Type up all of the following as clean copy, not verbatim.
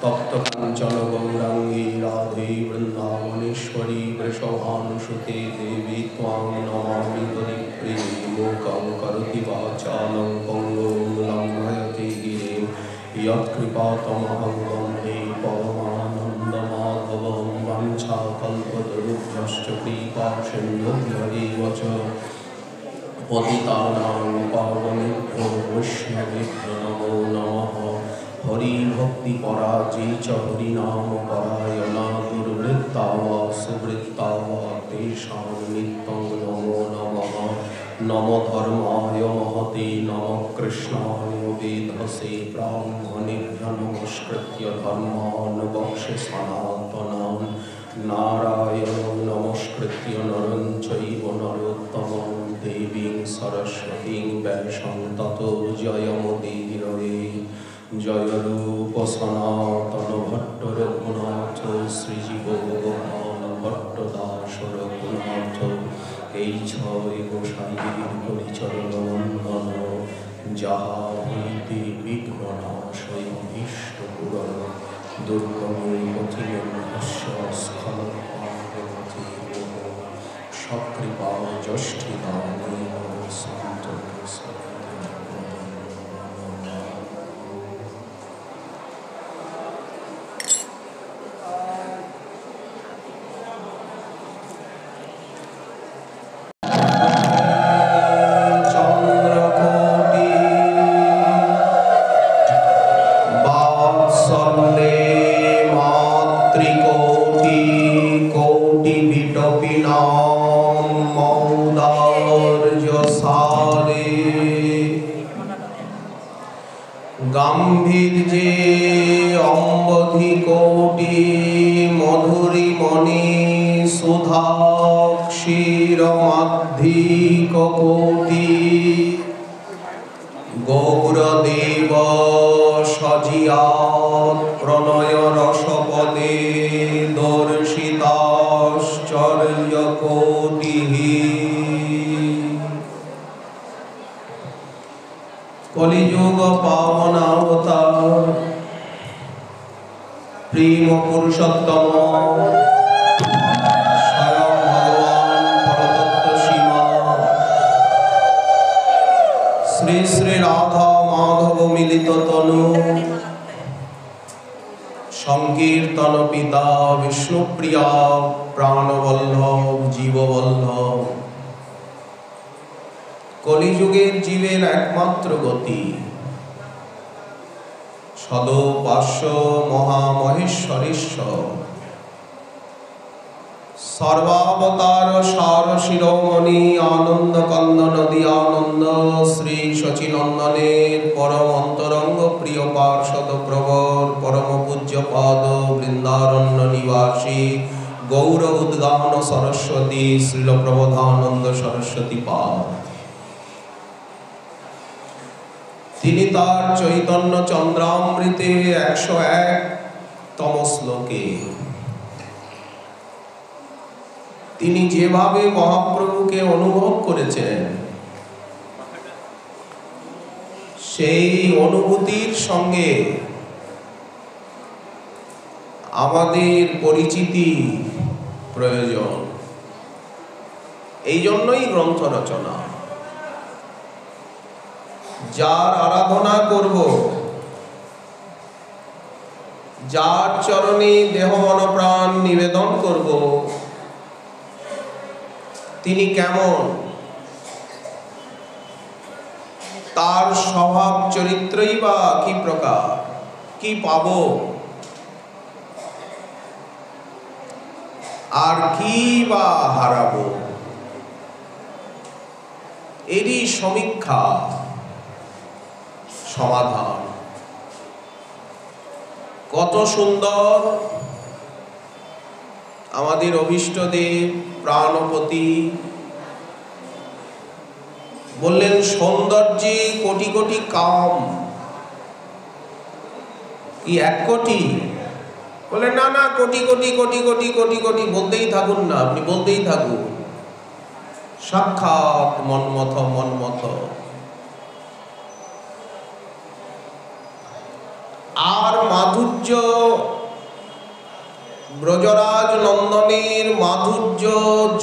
तप्तकाञ्चन गौराङ्गी राधे वृन्दावनेश्वरी वृषभानुसुते देवी त्वां नमामि हरिप्रिये मूकं करोति वाचालं पङ्गुं लङ्घयते गिरिं यत्कृपातमहं वन्दे परमानन्दमाधवं वञ्छाकल्पतरुभ्यश्च कृपासिन्धुभ्यैव च पतितानां पावनेभ्यो वैष्णवेभ्यो नमो नमः। हरि भक्ति पराजय च हरिनाम परायणा दुर्वृत्ता वा सुवृत्ता वा तेषां नित्यं नमो नमः। नमो धर्माय महते नमः कृष्णाय वेधसे ब्राह्मणेभ्यः नमस्कृत्य धर्मान् वक्ष्ये सनातनान् नारायणं नमस्कृत्य नरं चैव नरोत्तमं देवीं सरस्वतीं व्यासं ततो जयमुदीरये। जय रूप सनातन भट्ट रघुनाथ श्रीजीव गोपाल भट्ट दास रघुनाथ এই ছয় গোসাইয়ের পরিচরণ বন্দন যাহা হইতে বিঘ্ন নাশয় ভীষ্ট পুরন দুর্গমে পথিলে মহস্য স্খল পার্বতী সকৃপা জ্যৈষ্ঠী দানে সন্ত গাম্ভীর্যে অম্বধি কোটি মধুরি মণি সুধা ক্ষীরমাধিক কোটি গৌরদেব সজিয়াত প্রণয় রসপদে দর্শিতাশ্চর্য কোটিঃ কলিযুগ পাবন অবতার প্রেম পুরুষোত্তম স্বয়ং ভগবান পরতত্ত্ব সীমা শ্রী শ্রী রাধা মাধব মিলিত তনু সংকীর্তন পিতা বিষ্ণুপ্রিয়া প্রাণবল্লভ জীববল্লভ কলিযুগের জীবের একমাত্র গতি সদোপাস্য মহামহেশ্বরেশ্বর সর্বাবতার সার শিরোমণি আনন্দ কন্দ নদী আনন্দ শ্রী শচীনন্দনের পরম অন্তরঙ্গ প্রিয় পার্ষদ প্রবর পরম পূজ্য পাদ বৃন্দারণ্য নিবাসী গৌর উদ্গান সরস্বতী শ্রীল প্রবোধানন্দ সরস্বতী পাদ তিনি তার চৈতন্য চন্দ্রামৃতে 101তম শ্লোকে তিনি যেভাবে মহাপ্রভুকে অনুভব করেছেন সেই অনুভূতির সঙ্গে আমাদের পরিচিতি প্রয়োজন। এই জন্যই গ্রন্থ রচনা। যার আরাধনা করব, যার চরণে দেহ মন প্রাণ নিবেদন করব, তিনি কেমন, তার স্বভাব চরিত্রই বা কি প্রকার, কি পাব, আর কি বা হারাবো, এরই সমীক্ষা সমাধান। কত সুন্দর আমাদের অভীষ্টদেব প্রাণপতি বললেন সৌন্দর্যে কোটি কোটি কাম। কি 1 কোটি? বললেন না না, কোটি কোটি কোটি কোটি কোটি কোটি বলতেই থাকুন না, আপনি বলতেই থাকুন। সাক্ষাৎ মন্মথ মন্মথ। আর মাধুর্য, ব্রজরাজ নন্দনের মাধুর্য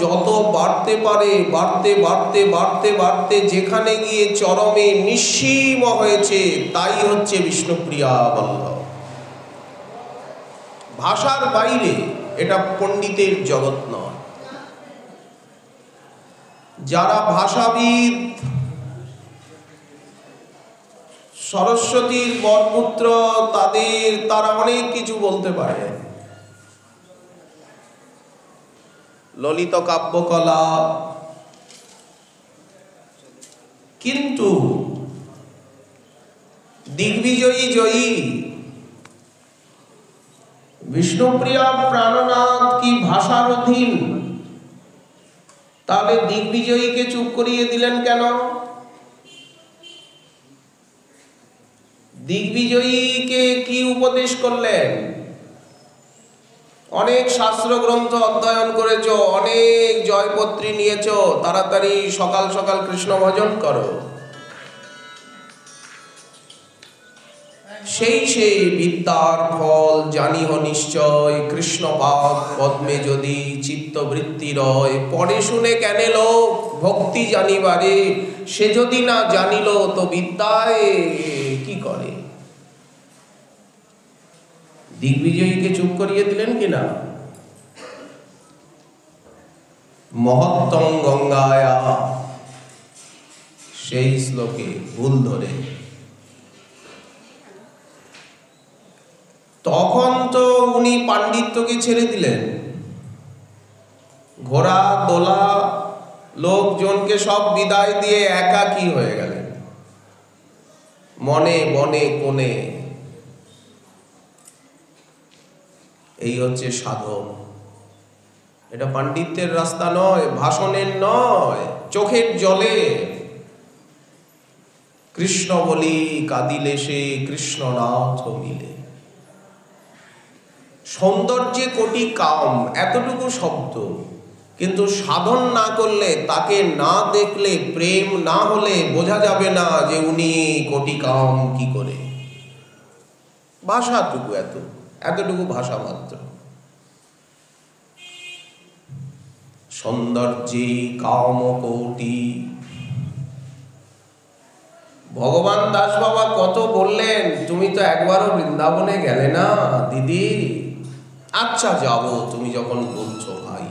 যত বাড়তে পারে, বাড়তে বাড়তে বাড়তে বাড়তে যেখানে গিয়ে চরমে নিঃসীম হয়েছে, তাই হচ্ছে বিষ্ণুপ্রিয়া বল্লভ। ভাষার বাইরে এটা পণ্ডিতের জগৎ নয়। যারা ভাষাবিদ, সরস্বতীর বরপুত্র, তারা অনেক কিছু বলতে পারে। ললিত কাব্যকলা, কিন্তু দিগ্বিজয়ী জয়ী বিষ্ণুপ্রিয়া প্রাণনাথ কি ভাষার অধীন? তাহলে দিগ্বিজয়ীকে চুপ করিয়ে দিলেন কেন? দিগ্বিজয়ীকে কি উপদেশ করলেন? অনেক শাস্ত্র গ্রন্থ অধ্যয়ন করেছ, অনেক জয়পত্রী নিয়েছ, তাড়াতাড়ি সকাল সকাল কৃষ্ণ ভজন করো। সেই বিদ্যার ফল জানিহ নিশ্চয়, কৃষ্ণপাদ পদ্মে যদি চিত্তবৃত্তি রয়। পড়ে শুনে কেন লোক ভক্তি জানিবারে, সে যদি না জানিল তো বিদ্যায় কি করে? দিগ্বিজয়ীকে চুপ করিয়ে দিলেন কিনা? মহত্তম গঙ্গায়া, সেই শ্লোকে ভুল ধরে। তখন তো উনি পাণ্ডিত্যকে ছেড়ে দিলেন, ঘোড়া দোলা লোকজনকে সব বিদায় দিয়ে একাকী হয়ে গেলেন মনে বনে কোণে। এই হচ্ছে সাধন। এটা পাণ্ডিত্যের রাস্তা নয়, ভাষণের নয়, চোখের জলে। কৃষ্ণ বলি কাঁদিলে সে কৃষ্ণনাথ মিলে। সৌন্দর্যে কোটি কাম, এতটুকু শব্দ, কিন্তু সাধন না করলে, তাকে না দেখলে, প্রেম না হলে বোঝা যাবে না যে উনি কোটি কাম কি করে। ভাষাটুকু, এতটুকু ভাষা মাত্র। সৌন্দর্যে কাম কোটি। ভগবান দাস বাবা কত বললেন, তুমি তো একবারও বৃন্দাবনে গেলে না দিদি। আচ্ছা যাব, তুমি যখন বলছো ভাই।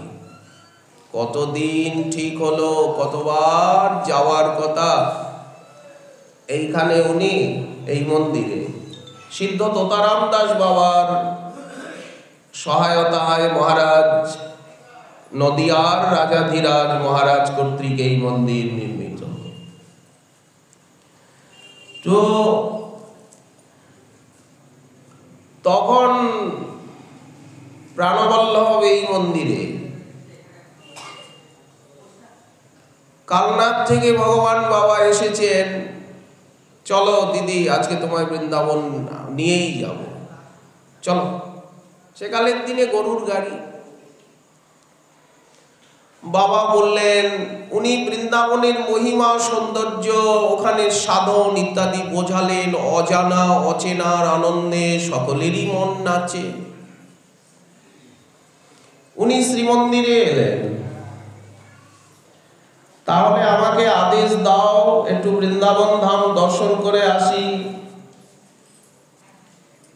কতদিন ঠিক হলো, কতবার যাওয়ার কথা। এইখানে উনি এই মন্দিরে সিদ্ধ তোতারাম দাস বাবার সহায়তায় মহারাজ নদিয়ার রাজাধিরাজ মহারাজ কর্তৃক এই মন্দির নির্মিত। তো তখন প্রাণবল্লভ এই মন্দিরে, কালনাথ থেকে ভগবান বাবা এসেছেন, চলো দিদি আজকে তোমায় বৃন্দাবন নিয়েই যাব, চলো। সেকালের দিনে গরুর গাড়ি। বাবা বললেন, উনি বৃন্দাবনের মহিমা সৌন্দর্য, ওখানে সাধন ইত্যাদি বোঝালেন। অজানা অচেনার আনন্দে সকলেরই মন নাচে। উনি শ্রীমন্দিরে এলেন, তাহলে আমাকে আদেশ দাও একটু বৃন্দাবন ধাম দর্শন করে আসি।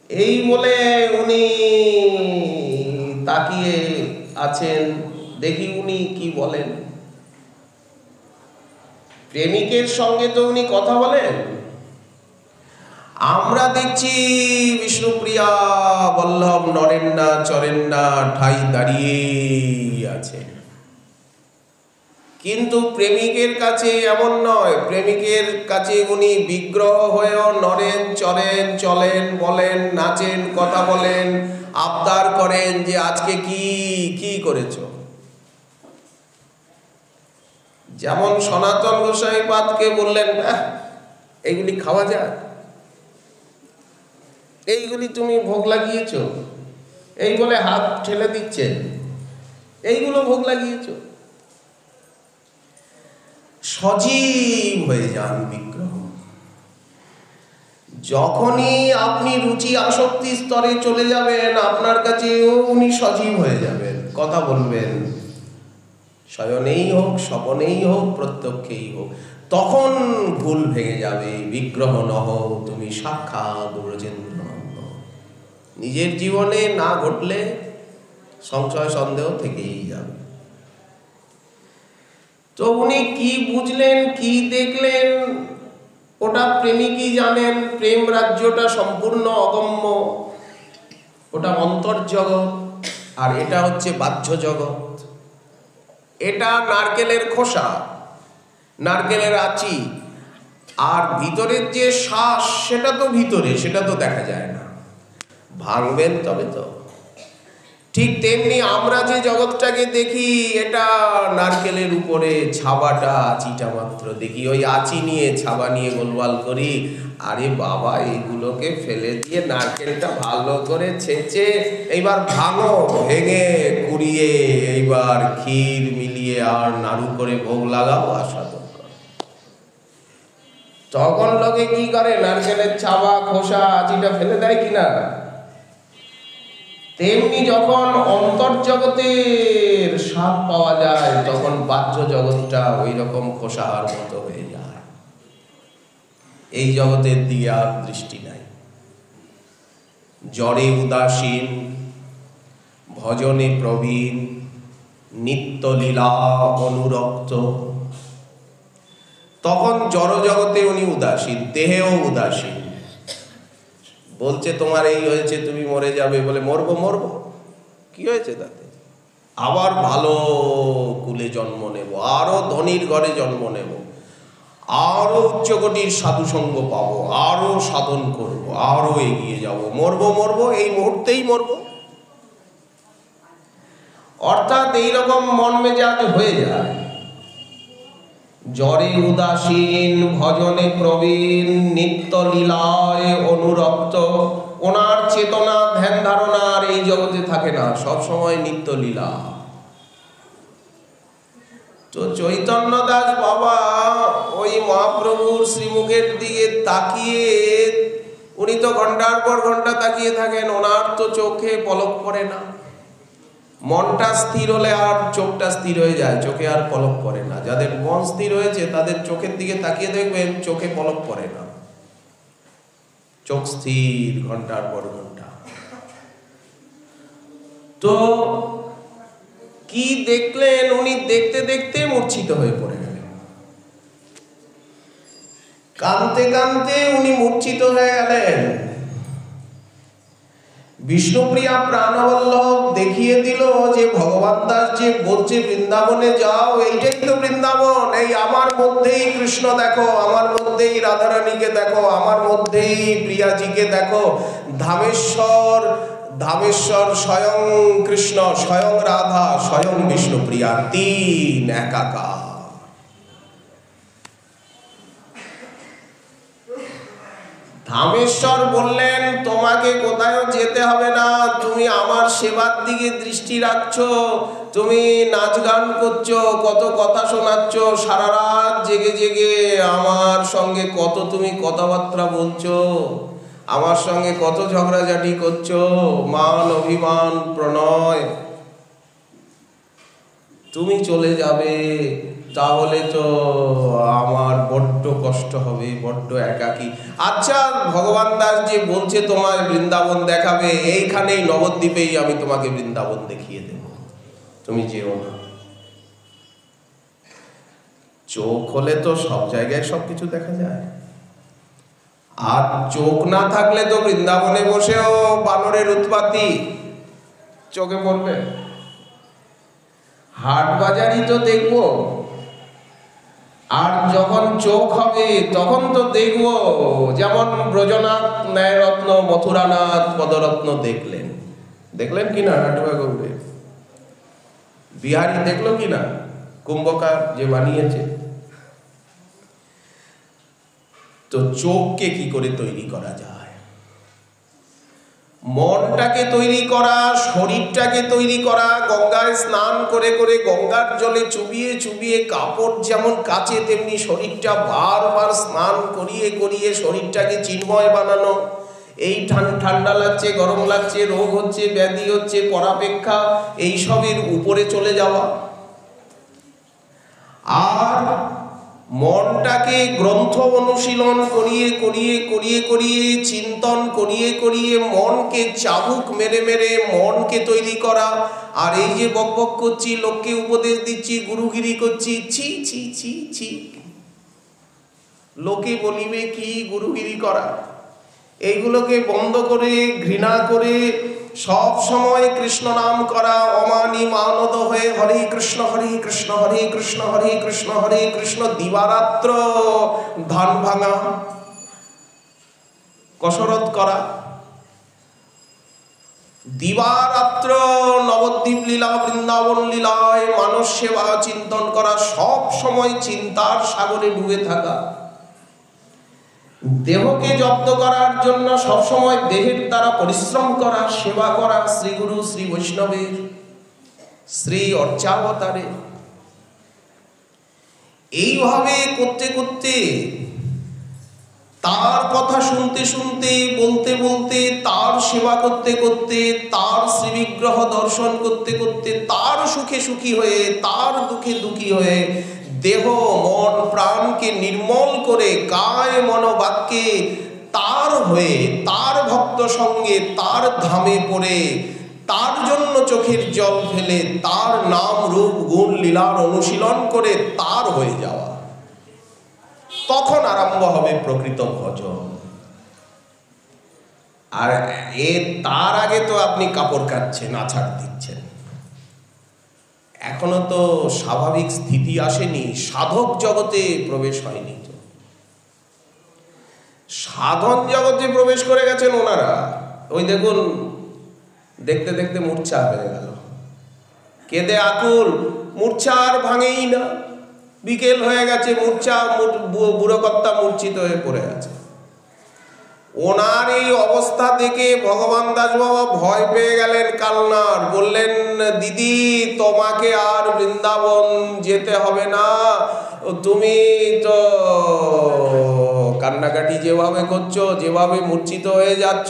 এই বলে উনি তাকিয়ে আছেন, দেখি উনি কি বলেন। প্রেমিকের সঙ্গে তো উনি কথা বলেন। আমরা দেখছি বিষ্ণুপ্রিয়া বল্লভ নড়েন না, চড়েন না, ঠাই দাঁড়িয়ে আছে। কিন্তু প্রেমিকের কাছে এমন নয়। প্রেমিকের কাছে উনি বিগ্রহ হয়েও নড়েন, চড়েন, চলেন, বলেন, নাচেন, কথা বলেন, আবদার করেন যে আজকে কি কি করেছ। যেমন সনাতন গোসাইপাদকে বললেন, এইগুলি খাওয়া যায়, এইগুলি তুমি ভোগ লাগিয়েছ, এই বলে হাত ঠেলে দিচ্ছেন, এইগুলো ভোগ লাগিয়েছ। সজীব হয়ে যান বিগ্রহ। যখনই আপনি রুচি আসক্তি স্তরে চলে যাবেন, আপনার কাছেও উনি সজীব হয়ে যাবেন, কথা বলবেন, শয়নেই হোক, স্বপনেই হোক, প্রত্যক্ষেই হোক। তখন ভুল ভেঙে যাবে। বিগ্রহ নহ তুমি সাক্ষাৎ ব্রজেন্দ্রনন্দ। নিজের জীবনে না ঘটলে সংশয় সন্দেহ থেকেই যাবে। তো উনি কি বুঝলেন, কি দেখলেন, ওটা প্রেমিকই জানেন। প্রেম রাজ্যটা সম্পূর্ণ অগম্য, ওটা অন্তর্জগৎ, আর এটা হচ্ছে বাহ্য জগৎ। এটা নারকেলের খোসা, নারকেলের আঁচি, আর ভিতরের যে শ্বাস সেটা তো ভিতরে, সেটা তো দেখা যায় না, ভাঙবেন তবে তো। ঠিক তেমনি আমরা যে জগৎটাকে দেখি, এটা নারকেলের উপরে ছাবাটা, আঁচিটা মাত্র দেখি। ওই আঁচি নিয়ে, ছাবা নিয়ে গোলমাল করি। আরে বাবা, এগুলোকে ফেলে দিয়ে নারকেলটা ভালো করে ছেঁচে এইবার ভাঙো, ভেঙে কুড়িয়ে এইবার ক্ষীর মিলিয়ে আর নাড়ু করে ভোগ লাগাও, আস্বাদন করো। তখন লোকে কি করে, নারকেলের ছাবা, খোসা, আঁচিটা ফেলে দেয় কিনা। তেমনি যখন অন্তর্জগতের স্বাদ পাওয়া যায়, তখন বাহ্য জগৎটা ওই রকম খোসার মতো হয়ে যায়। এই জগতের দিকে আর দৃষ্টি নাই। জড়ে উদাসীন, ভজনে প্রবীণ, নিত্য লীলা অনুরক্ত। তখন জড় জগতে উনি উদাসীন, দেহেও উদাসীন। বলছে তোমার এই হয়েছে, তুমি মরে যাবে, বলে মরবো মরবো, কি হয়েছে তাতে? আবার ভালো কুলে জন্ম নেব, আরো ধনীর ঘরে জন্ম নেব, আরো উচ্চকোটির সাধুসঙ্গ পাবো, আরো সাধন করব, আরো এগিয়ে যাব, মরবো মরবো, এই মুহূর্তেই মরবো। অর্থাৎ এইরকম মন মেজাজ হয়ে যায়। জড়ে উদাসীন, ভজনে প্রবীণ, নিত্য লীলায় অনুরক্ত। ওনার চেতনা, ধ্যান ধারণার এই জগতে থাকে না, সব সময় নিত্য লীলা। তো চৈতন্য দাস বাবা ওই মহাপ্রভুর শ্রীমুখের দিকে তাকিয়ে, উনি তো ঘন্টার পর ঘন্টা তাকিয়ে থাকেন, ওনার তো চোখে পলক পড়ে না। মনটা স্থির হলে আর চোখটা স্থির হয়ে যায়, চোখে আর পলক পড়ে না। যাদের মন স্থির হয়েছে তাদের চোখের দিকে তাকিয়ে দেখবেন চোখে পলক পড়ে না, চোখ স্থির ঘন্টার পর ঘন্টা। তো কি দেখলেন, উনি দেখতে দেখতে মূর্ছিত হয়ে পড়ে গেলেন। কাঁদতে কাঁদতে উনি মূর্ছিত হয়ে গেলেন। বিষ্ণুপ্রিয়া প্রাণবল্লভ দেখিয়ে দিল যে ভগবান দাস যে বলছে বৃন্দাবনে যাও, এইটাই তো বৃন্দাবন। এই আমার মধ্যেই কৃষ্ণ দেখো, আমার মধ্যেই রাধারানীকে দেখো, আমার মধ্যেই প্রিয়াজিকে দেখো। ধামেশ্বর, ধামেশ্বর স্বয়ং কৃষ্ণ, স্বয়ং রাধা, স্বয়ং বিষ্ণুপ্রিয়া, তিন একাকার। ধামেশ্বর বললেন তোমাকে কোথাও যেতে হবে না, তুমি আমার সেবার দিকে দৃষ্টি রাখছো, তুমি নাচ গান করছো, কত কথা শোনাচ্ছ, সারা রাত জেগে জেগে আমার সঙ্গে কত তুমি কথাবার্তা বলছো, আমার সঙ্গে কত ঝগড়াঝাটি করছো, মান অভিমান প্রণয়। তুমি চলে যাবে, তাহলে তো আমার বড্ড কষ্ট হবে, বড্ড একাকী। আচ্ছা, ভগবান দাস যে বলছে তোমার বৃন্দাবন দেখাবে, এইখানেই নবদ্বীপেই আমি তোমাকে বৃন্দাবন দেখিয়ে দেব, তুমি যেও না। চোখ হলে তো সব জায়গায় সবকিছু দেখা যায়, আর চোখ না থাকলে তো বৃন্দাবনে বসেও বানরের উৎপাতি চোখে পড়বে। হাট বাজারই তো দেখবো, আর যখন চোখ হবে তখন তো দেখব, যেমন ব্রজনাথ, ন্যায়রত্ন, মথুরানাথ, পদরত্ন দেখলেন। দেখলেন কিনা নাটুয়া গৌড়ে? বিহারি দেখলো কিনা? কুম্ভকার যে বানিয়েছে। তো চোখকে কি করে তৈরি করা যায়? মনটাকে তৈরি করা, শরীরটাকে তৈরি করা, গঙ্গায় স্নান করে করে, গঙ্গার জলে চুবিয়ে চুবিয়ে কাপড় যেমন কাচে, তেমনি শরীরটা বারবার স্নান করিয়ে করিয়ে শরীরটাকে চিন্ময় বানানো। এই ঠান্ডা লাগছে, গরম লাগছে, রোগ হচ্ছে, ব্যাধি হচ্ছে, পরাপেক্ষা এইসবের উপরে চলে যাওয়া। আর মনটাকে গ্রন্থ অনুশীলন করিয়ে করিয়ে করিয়ে করিয়ে, চিন্তন করিয়ে করিয়ে, মনকে চাবুক মেরে মেরে মনকে তৈরি করা। আর এই যে বকবক করছি, লোককে উপদেশ দিচ্ছি, গুরুগিরি করছি, ছি ছি ছি ছি, লোকে বলিবে কি গুরুগিরি করা, এইগুলোকে বন্ধ করে, ঘৃণা করে সব সময় কৃষ্ণ নাম করা, অমানি মানদ হয়ে হরে কৃষ্ণ হরে কৃষ্ণ হরে কৃষ্ণ হরে কৃষ্ণ হরে কৃষ্ণ, দিবারাত্র ধান ভাঙা, কসরত করা, দিবারাত্র নবদ্বীপ লীলা, বৃন্দাবন লীলায় মানস সেবা চিন্তন করা, সব সময় চিন্তার সাগরে ডুবে থাকা। দেহকে জব্দ করার জন্য সবসময় দেহের দ্বারা পরিশ্রম করা, সেবা করা, শ্রী গুরু শ্রী বৈষ্ণবের, শ্রী অর্চাবতারে। এইভাবে করতে করতে, তার কথা শুনতে শুনতে, বলতে বলতে, তার সেবা করতে করতে, তার শ্রীবিগ্রহ দর্শন করতে করতে, তার সুখে সুখী হয়ে, তার দুঃখে দুঃখী হয়ে, দেহ মন প্রাণকে নির্মল করে, কায় মন বাক্যে তার হয়ে, তার ভক্ত সঙ্গে তার ধামে পড়ে, তার জন্য চোখের জল ফেলে, তার নাম রূপ গুণ লীলার অনুশীলন করে তার হয়ে যাওয়া, তখন আরম্ভ হবে প্রকৃত ভজন। আর তার আগে তো আপনি কাপড় কাচ্ছেন, আছাড় দিচ্ছেন, এখনো তো স্বাভাবিক স্থিতি আসেনি, সাধক জগতে প্রবেশ হয়নি। তো সাধন জগতে প্রবেশ করে গেছেন ওনারা, ওই দেখুন দেখতে দেখতে মূর্ছা হয়ে গেল, কেঁদে আকুল, মূর্ছা আর ভাঙেই না, বিকেল হয়ে গেছে, মূর্ছা, বুড়ো কর্তা মূর্ছিত হয়ে পড়ে আছে। ওনার এই অবস্থা দেখে ভগবান দাস বাবা ভয় পেয়ে গেলেন, কালনার, বললেন দিদি তোমাকে আর বৃন্দাবন যেতে হবে না, তুমি তো কান্নাকাটি যেভাবে করছো, যেভাবে মূর্ছিত হয়ে যাচ্ছ,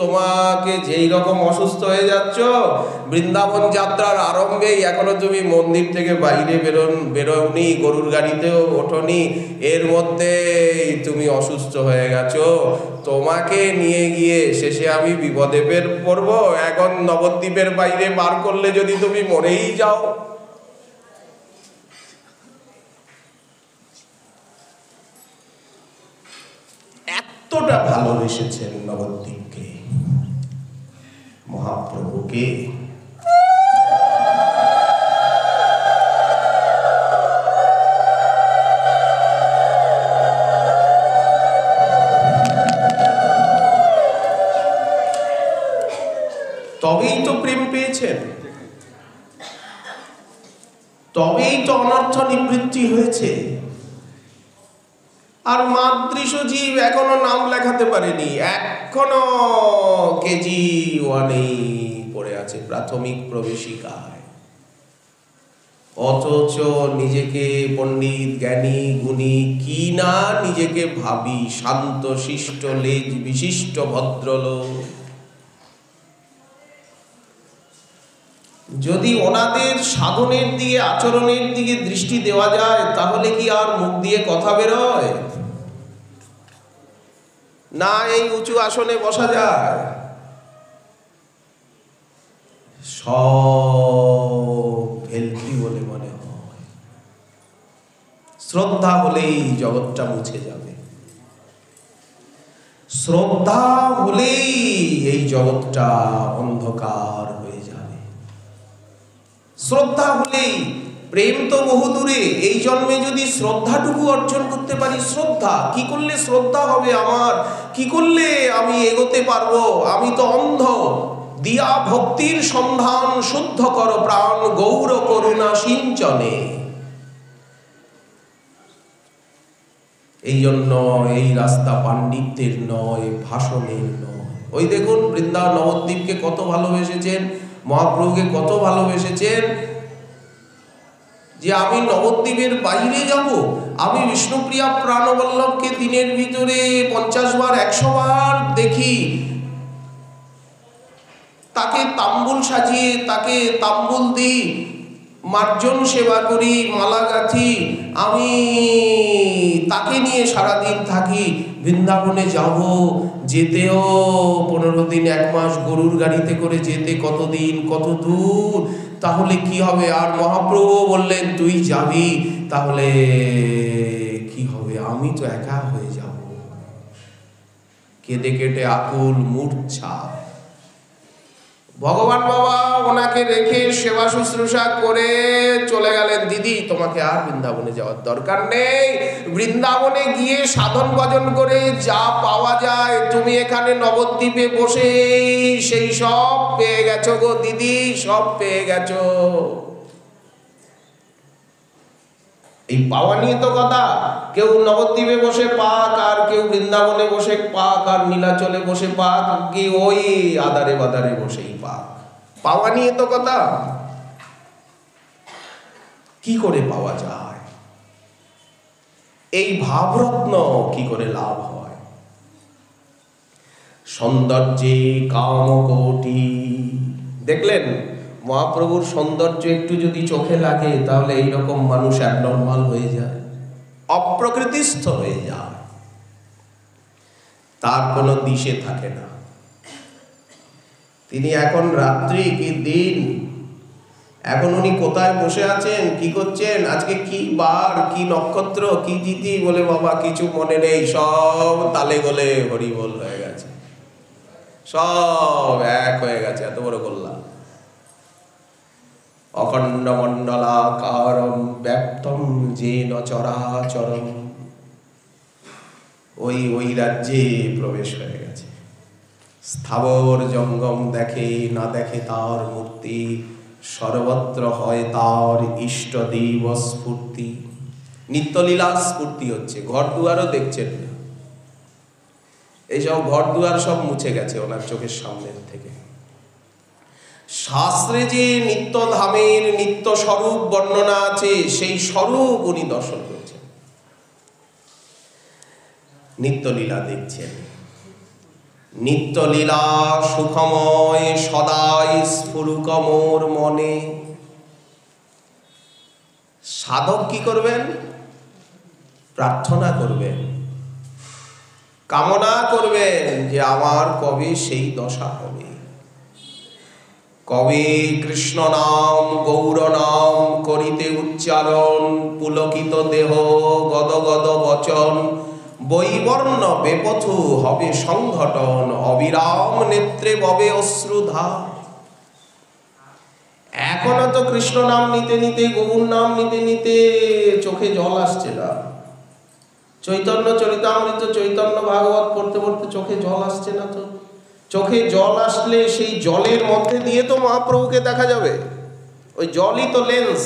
তোমাকে যেই রকম অসুস্থ হয়ে যাচ্ছ, বৃন্দাবন যাত্রার আরম্ভেই এখনো তুমি মন্দির থেকে বাইরে বেরোনি, গরুর গাড়িতেও ওঠোনি, এর মধ্যে তুমি অসুস্থ হয়ে গেছো, তোমাকে নিয়ে গিয়ে শেষে আমি বিপদে পড়বো, এখন নবদ্বীপের বাইরে বার করলে যদি তুমি মরেই যাও। এতটা ভালোবেসেছেন নবদ্বীপকে, মহাপ্রভুকে। তবেই তো প্রেম পেয়েছেন, তবেই তো অনর্থ নিবৃত্তি হয়েছে। আর মাতৃশ জীব এখনো নাম লেখাতে পারেনি, এখনো কেজি 1-এই পড়ে আছে, প্রাথমিক প্রবেশিকায়। অথচ নিজেকে পণ্ডিত, জ্ঞানী, গুণী কি না নিজেকে ভাবি, শান্ত শিষ্ট লেজ বিশিষ্ট ভদ্রলোক। যদি ওনাদের সাধনের দিকে, আচরণের দিকে দৃষ্টি দেওয়া যায়, তাহলে কি আর মুখ দিয়ে কথা বেরোয়? না এই উঁচু আসনে বসা যায়? সব ভেলকি বলে মনে হয়। শ্রদ্ধা হলেই জগৎটা মুছে যাবে, শ্রদ্ধা হলেই এই জগৎটা অন্ধকার হয়ে যাবে, শ্রদ্ধা হলেই প্রেম তো বহুদূরে, এই জন্মে যদি শ্রদ্ধাটুকু অর্জন করতে পারি। শ্রদ্ধা কি করলে শ্রদ্ধা হবে আমার, কি করলে আমি এগোতে পারবো? আমি তো অন্ধ। দিয়া ভক্তির সন্ধান শুদ্ধ কর প্রাণ গৌর করুণা সিঞ্চনে। এই জন্য এই রাস্তা পাণ্ডিত্যের নয়, ভাষণের নয়। ওই দেখুন বৃন্দাবন নবদ্বীপকে কত ভালোবেসেছেন, মহাপ্রভুকে কত ভালোবেসেছেন, যে আমি নবদ্বীপের বাইরে যাব, আমি বিষ্ণুপ্রিয়া প্রাণবল্লভকে দিনের ভিতরে 50 বার 100 বার দেখি, তাকে তাম্বুল সাজিয়ে, তাকে তাম্বুল দিই, মার্জন সেবা করি, মালা গাঁথি, আমি তাকে নিয়ে সারাদিন থাকি। বৃন্দাবনে যাব, যেতেও 15 দিন 1 মাস গরুর গাড়িতে করে যেতে, কতদিন কত দূর, তাহলে কি হবে? আর মহাপ্রভু বললেন তুই যাবি, তাহলে কি হবে? আমি তো একা হয়ে যাব। কেঁদে কেটে আকুল মূর্ছা। ভগবান বাবা ওনাকে রেখে সেবা শুশ্রূষা করে চলে গেলেন। দিদি তোমাকে আর বৃন্দাবনে যাওয়ার দরকার নেই, বৃন্দাবনে গিয়ে সাধন ভজন করে যা পাওয়া যায় তুমি এখানে নবদ্বীপে বসে সেই সব পেয়ে গেছো গো দিদি, সব পেয়ে গেছো। এই পাওয়া নিয়ে তো কথা, কেউ নবদ্বীপে বসে পাক, আর কেউ বৃন্দাবনে বসে পাক, আর নীলাচলে বসে পাক, কি ওই আদারে বাদারে বসেই পাক। পাওয়া নিয়ে তো কথা। কি করে পাওয়া যায়? এই ভাবরত্ন কি করে লাভ হয়? সৌন্দর্যে কামকোটি। দেখলেন মহাপ্রভুর সৌন্দর্য একটু যদি চোখে লাগে, তাহলে এইরকম মানুষ অ্যাবনর্মাল হয়ে যায়, অপ্রকৃতিস্থ হয়ে যায়, তার কোনো দিশে থাকে না। তিনি এখন রাত্রি কি দিন, এখন উনি কোথায় বসে আছেন, কি করছেন, আজকে কি বার, কি নক্ষত্র, কি তিথি, বলে বাবা কিছু মনে নেই, সব তালে গলে হরিবোল হয়ে গেছে, সব এক হয়ে গেছে। এত বড় গোল্লা। অখণ্ড মণ্ডলাকারম ব্যাপ্তম যেন চরাচরম। ওই রাজ্যে প্রবেশ হয়ে গেছে। স্থাবর জঙ্গম দেখে না দেখে তার মূর্তি, সর্বত্র হয় তার ইষ্ট দেব স্ফূর্তি। নিত্যলীলা স্ফূর্তি হচ্ছে। ঘর দুয়ারও দেখছেন না, এইসব ঘর দুয়ার সব মুছে গেছে ওনার চোখের সামনের থেকে। শাস্ত্রে যে নিত্য ধামের নিত্য স্বরূপ বর্ণনা আছে, সেই স্বরূপ উনি দর্শন করছেন, নিত্যলীলা দেখছেন। নিত্যলীলা সুখময় সদাই স্ফুরুক মোর মনে। সাধক কি করবেন? প্রার্থনা করবেন, কামনা করবেন যে আমার কবে সেই দশা হবে, কবে কৃষ্ণ নাম গৌর নাম করিতে উচ্চারণ, পুলকিত দেহ গদগদ বচন, বৈবর্ণ বেপথু হবে সংঘটন, অবিরাম নেত্রে ববে অশ্রুধা। এখনো তো কৃষ্ণ নাম নিতে নিতে, গৌর নাম নিতে নিতে চোখে জল আসছে না। চৈতন্য চরিতামৃত, চৈতন্য ভাগবত পড়তে পড়তে চোখে জল আসছে না। তো চোখে জল আসলে সেই জলের মধ্যে দিয়ে তো মহাপ্রভুকে দেখা যাবে। ওই জলই তো লেন্স,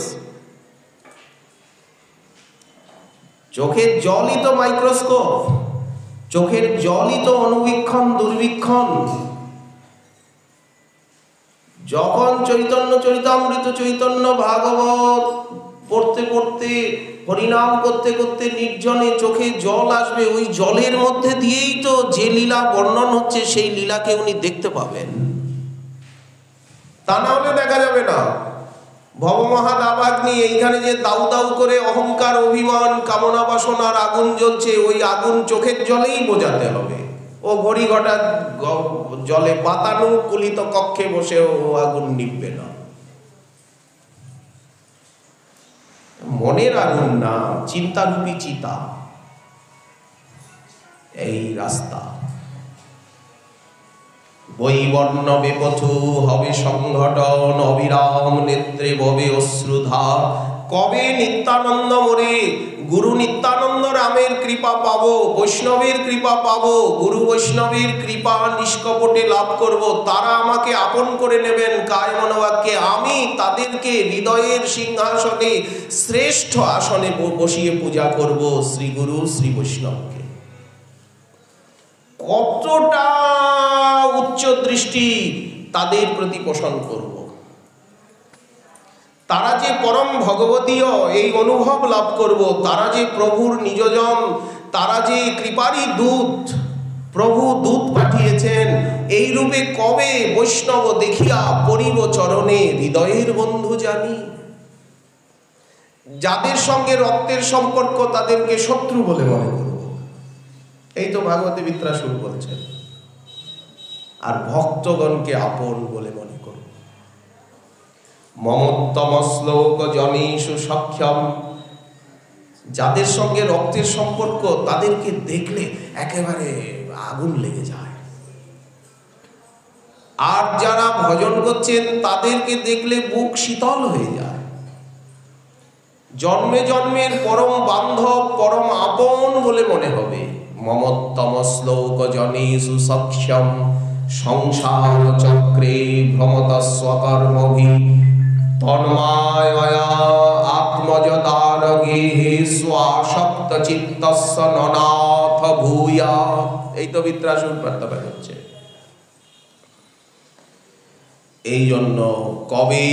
চোখের জলই তো মাইক্রোস্কোপ, চোখের জলই তো অনুবীক্ষণ দুর্বীক্ষণ। যখন চৈতন্য চরিতামৃত, চৈতন্য ভাগবত পড়তে পড়তে, হরিনাম করতে করতে নির্জনে চোখে জল আসবে, ওই জলের মধ্যে দিয়েই তো যে লীলা বর্ণন হচ্ছে সেই লীলাকে উনি দেখতে পাবেন, তা না হলে দেখা যাবে না। ভবমহাদাবাগ্নি, এইখানে যে দাউ দাউ করে অহংকার অভিমান কামনা বাসনার আগুন জ্বলছে, ওই আগুন চোখের জলেই বোঝাতে হবে। ও ঘড়ি ঘটা জলে বাতানু কুলিত কক্ষে বসেও আগুন নিভবে না। মনের আগুন না, চিন্তারূপী চিতা, এই রাস্তা। বৈবর্ণবে পথু হবে সংঘটন, অবিরাম নেত্রে ববে অশ্রুধার। কবে নিত্যানন্দ মোরে গুরু নিত্যানন্দ রামের কৃপা পাবো, বৈষ্ণবের কৃপা পাবো, গুরু বৈষ্ণবের কৃপা নিষ্কপটে লাভ করব, তারা আমাকে আপন করে নেবেন কায় মনোবাক্যে, আমি তাদেরকে হৃদয়ের সিংহাসনে শ্রেষ্ঠ আসনে বসিয়ে পূজা করব শ্রী গুরু শ্রী বৈষ্ণবকে। কতটা উচ্চ দৃষ্টি তাদের প্রতি পোষণ করব, তারা যে পরম ভগবতীয় এই অনুভব লাভ করব, তারা যে প্রভুর নিজজন, তারা যে কৃপারই দূত, প্রভু দূত পাঠিয়েছেন, এই রূপে কবে বৈষ্ণব দেখিয়া পরিব চরণে হৃদয়ের বন্ধু জানি। যাদের সঙ্গে রক্তের সম্পর্ক তাদেরকে শত্রু বলে মনে করব, এই তো ভাগবতে বিত্রাসুর বলছেন। আর ভক্তগণকে আপন বলে মনে করব। মমোত্তম শ্লোক জনীষু সক্ষম, যাদের সঙ্গে রক্তের সম্পর্ক তাদেরকে দেখলে একেবারে আগুন লেগে যায়। আর যারা ভজন করছেন তাদেরকে দেখলে বুক শীতল হয়ে যায়। জন্মে জন্মের পরম বান্ধব, পরম আপন বলে মনে হবে। মমোত্তম শ্লোক জনীষু সক্ষম, সংসার চক্রে ভ্রমত স্বকর্মভি, তন্মায়য়া আত্মজদারগে স্বাসক্ত চিত্তস্য ননাথ ভূয়া। এই তো বিত্রাসুর প্রার্থনা করছে। এই জন্য কবে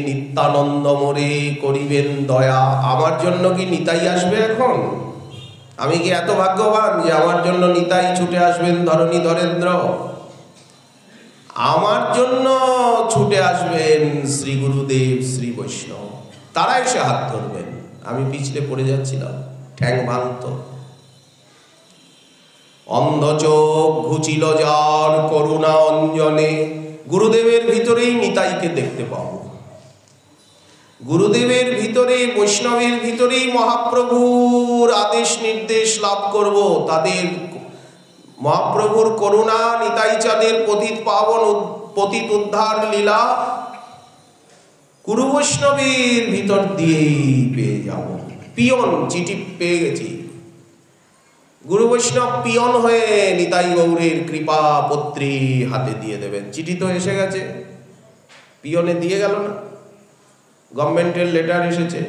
নিত্যানন্দ মোরে করিবেন দয়া। আমার জন্য কি নিতাই আসবে এখন? আমি কি এত ভাগ্যবান যে আমার জন্য নিতাই ছুটে আসবেন ধরণী ধরেন্দ্র? আমার জন্য ছুটে আসবেন শ্রী গুরুদেব শ্রী বৈষ্ণব, তারা এসে হাত ধরবেন। আমি পিছলে পড়ে যাচ্ছিলাম, ঠ্যাং ভাঙত। অন্ধ চোখ ঘুচিল যার করুণা অঞ্জনে, গুরুদেবের ভিতরেই নিতাইকে দেখতে পাবো। গুরুদেবের ভিতরে, বৈষ্ণবের ভিতরেই মহাপ্রভুর আদেশ নির্দেশ লাভ করব। তাদের মহাপ্রভুর করুণা, নিতাই চাঁদের পতিত পাবন পতিত উদ্ধার লীলা গুরু বৈষ্ণবের ভিতর দিয়েই পেয়ে যাব। পিয়ন চিঠি পেয়ে গেছি, গুরু বৈষ্ণব পিয়ন হয়ে নিতাই গৌরের কৃপা পত্রী হাতে দিয়ে দেবেন। চিঠি তো এসে গেছে, পিয়নে দিয়ে গেল না, গভর্নমেন্টের লেটার এসেছে।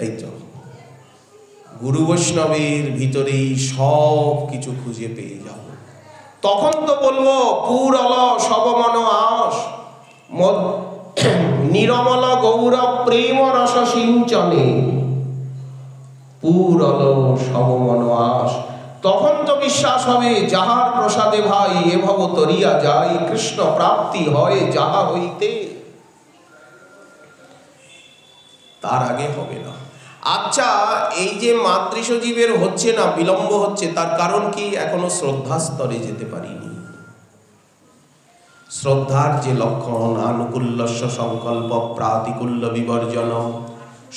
এই তো গুরু বৈষ্ণবের ভিতরেই সব কিছু খুঁজে পেয়ে যাব। তখন তো বলবো পুরল সবমন আস, নিরমল গৌরব প্রেম রস সিঞ্চনে, পুরল সবমন আস। তখন তো বিশ্বাস হবে যাহার প্রসাদে ভাই এভব তরিয়া যাই, কৃষ্ণ প্রাপ্তি হয় যাহা হইতে। তার আগে হবে না। আচ্ছা, এই যে মাতৃসজীবের হচ্ছে না, বিলম্ব হচ্ছে, তার কারণ কি? এখনো শ্রদ্ধা স্তরে যেতে পারিনি। শ্রদ্ধার যে লক্ষণ, আনুকূল্যস্য সংকল্প প্রাতিকূল্য বিবর্জন,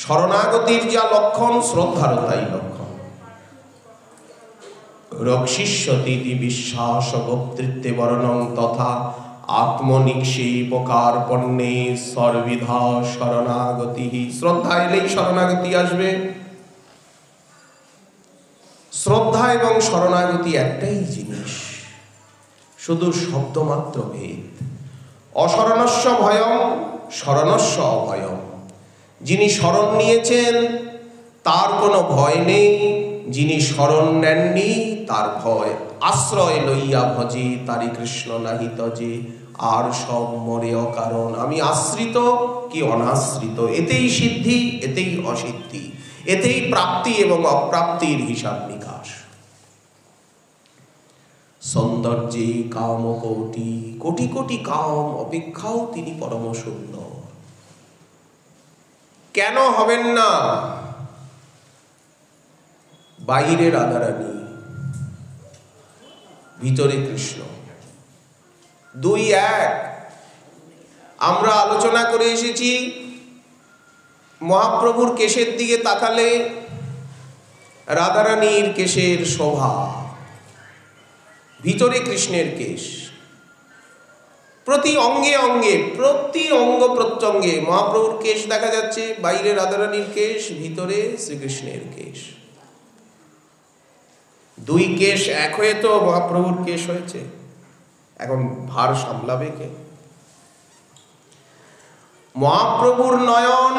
শরণাগতির যা লক্ষণ, শ্রদ্ধারও তাই লক্ষণ। রক্ষিষ্যতি বিশ্বাস বক্তৃত্বে বর্ণং তথা আত্মনিক্ষেপকার পণ্যে সর্বিধা শরণাগতি। শ্রদ্ধা এলেই শরণাগতি আসবে। শ্রদ্ধা এবং শরণাগতি একটাই জিনিস, শুধু শব্দমাত্র ভেদ। অশরণস্য ভয়ম, শরণস্য অভয়ম। যিনি শরণ নিয়েছেন তার কোনো ভয় নেই, যিনি শরণ নেননি তার ভয়। আশ্রয় লইয়া ভজে তারি কৃষ্ণ নাহি তজে, আর সব মরে অকারণ। আমি আশ্রিত কি অনাশ্রিত, এতেই সিদ্ধি এতেই অসিদ্ধি, এতেই প্রাপ্তি এবং অপ্রাপ্তির হিসাব নিকাশ। সৌন্দর্যে কাম কোটি, কোটি কোটি কাম অপেক্ষাও তিনি পরম সুন্দর। কেন হবেন না? বাইরে রাধারানী, ভিতরে কৃষ্ণ, দুই এক। আমরা আলোচনা করে এসেছি, মহাপ্রভুর কেশের দিকে তাকালে রাধারানীর কেশের শোভা, ভিতরে কৃষ্ণের কেশ। প্রতি অঙ্গে অঙ্গে, প্রতি অঙ্গ প্রত্যঙ্গে মহাপ্রভুর কেশ দেখা যাচ্ছে। বাইরে রাধারানীর কেশ, ভিতরে শ্রীকৃষ্ণের কেশ। দুই কেশ এক হয়ে তো মহাপ্রভুর কেশ হয়েছে। এখন ভার সামলাবে কে? মহাপ্রভুর নয়ন,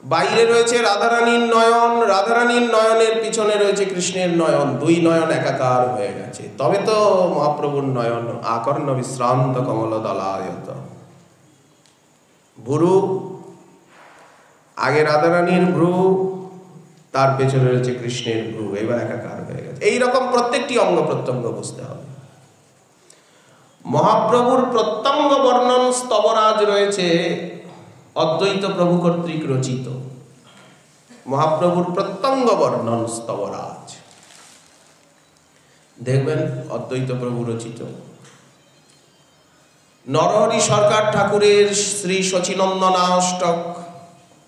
বাইরে রয়েছে রাধারানীর নয়ন, রাধারানীর নয়নের পিছনে রয়েছে কৃষ্ণের নয়ন। দুই নয়ন একাকার হয়ে গেছে। তবে তো মহাপ্রভুর নয়ন আকর্ণ বিশ্রান্ত কমল দলায়ত। ভ্রু, আগে রাধারানীর ভ্রু, তার পেছনে রয়েছে কৃষ্ণের ভ্রু, এবার একাকার হয়ে গেছে। এইরকম প্রত্যেকটি অঙ্গ প্রত্যঙ্গ বুঝতে হবে। মহাপ্রভুর প্রত্যঙ্গ বর্ণন স্তবরাজ রয়েছে অদ্বৈত প্রভু কর্তৃক রচিত। মহাপ্রভুর প্রত্যঙ্গ বর্ণন স্তবরাজ দেখবেন অদ্বৈত প্রভু রচিত। নরহরি সরকার ঠাকুরের শ্রী শচীনন্দনাষ্টক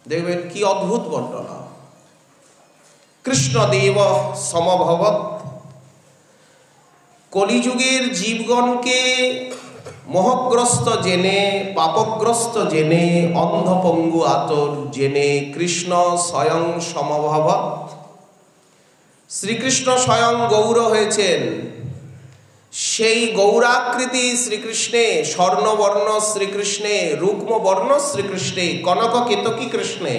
দেখবেন কি অদ্ভুত বর্ণনা। কৃষ্ণদেব সমভবৎ, কলিযুগের জীবগণকে মোহগ্রস্ত জেনে, পাপগ্রস্ত জেনে, অন্ধপঙ্গু আতর জেনে কৃষ্ণ স্বয়ং সমভবৎ। শ্রীকৃষ্ণ স্বয়ং গৌর হয়েছেন। সেই গৌরাকৃতি শ্রীকৃষ্ণে, স্বর্ণবর্ণ শ্রীকৃষ্ণে, রুক্মবর্ণ শ্রীকৃষ্ণে, কনক কেতকী কৃষ্ণে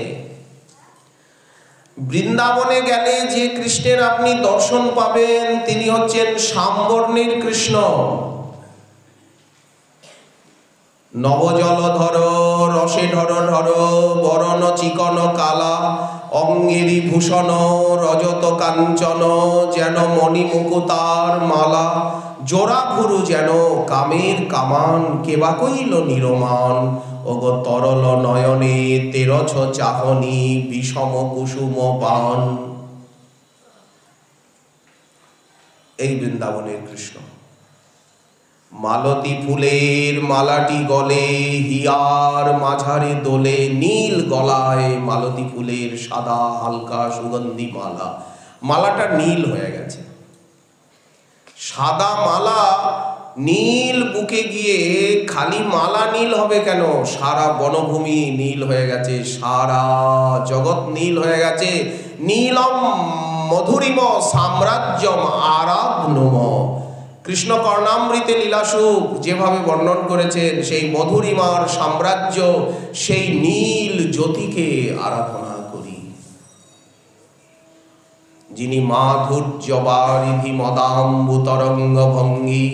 বৃন্দাবনে গেলে যে কৃষ্ণের আপনি দর্শন পাবেন তিনি হচ্ছেন শ্যামবর্ণের কৃষ্ণ। নবজলধর রসে ঢর ঢর, বরণ চিকন কালা, অঙ্গেরি ভূষণ রজত কাঞ্চন, যেন মণি মুকুতার মালা। জোড়া ভুরু যেন কামের কামান, কেবা কইল নিরমান। ওগো তরল নয়নে তেরছ চাহনি, বিষম কুসুম পান। এই বৃন্দাবনের কৃষ্ণ। মালতী ফুলের মালাটি গলে, হিয়ার মাঝারে দোলে, নীল গলায় মালতী ফুলের সাদা হালকা সুগন্ধি মালা। মালাটা নীল হয়ে গেছে। সাদা মালা নীল বুকে গিয়ে খালি মালা নীল হবে কেন? সারা বনভূমি নীল হয়ে গেছে, সারা জগৎ নীল হয়ে গেছে। নীলম মধুরিম সাম্রাজ্যম আরাধনম। কৃষ্ণ কর্ণামৃতে লীলাসুখ যেভাবে বর্ণন করেছেন, সেই মধুরিমার সাম্রাজ্য, সেই নীল জ্যোতিকে আরাধনা করি। যিনি মাধুর্য বারিধি মদাম্বু তরঙ্গ ভঙ্গি।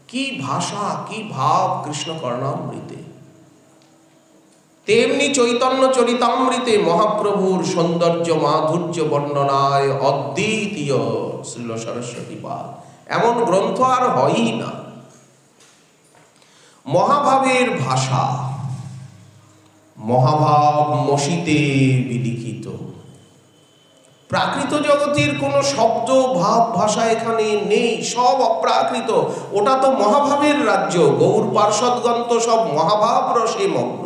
কি ভাষা, কি ভাব কৃষ্ণ কর্ণামৃতে। তেমনি চৈতন্য চরিতামৃতে মহাপ্রভুর সৌন্দর্য মাধুর্য বর্ণনায় অদ্বিতীয় শ্রীল সরস্বতী পাদ। এমন গ্রন্থ আর হয়ই না। মহাভাবের ভাষা, মহাভাব মসিতে বিলিখিত। প্রাকৃত জগতের কোনো শব্দ ভাব ভাষা এখানে নেই, সব অপ্রাকৃত। ওটা তো মহাভাবের রাজ্য। গৌর পার্ষদগণ তো সব মহাভাব রসে মগ্ন।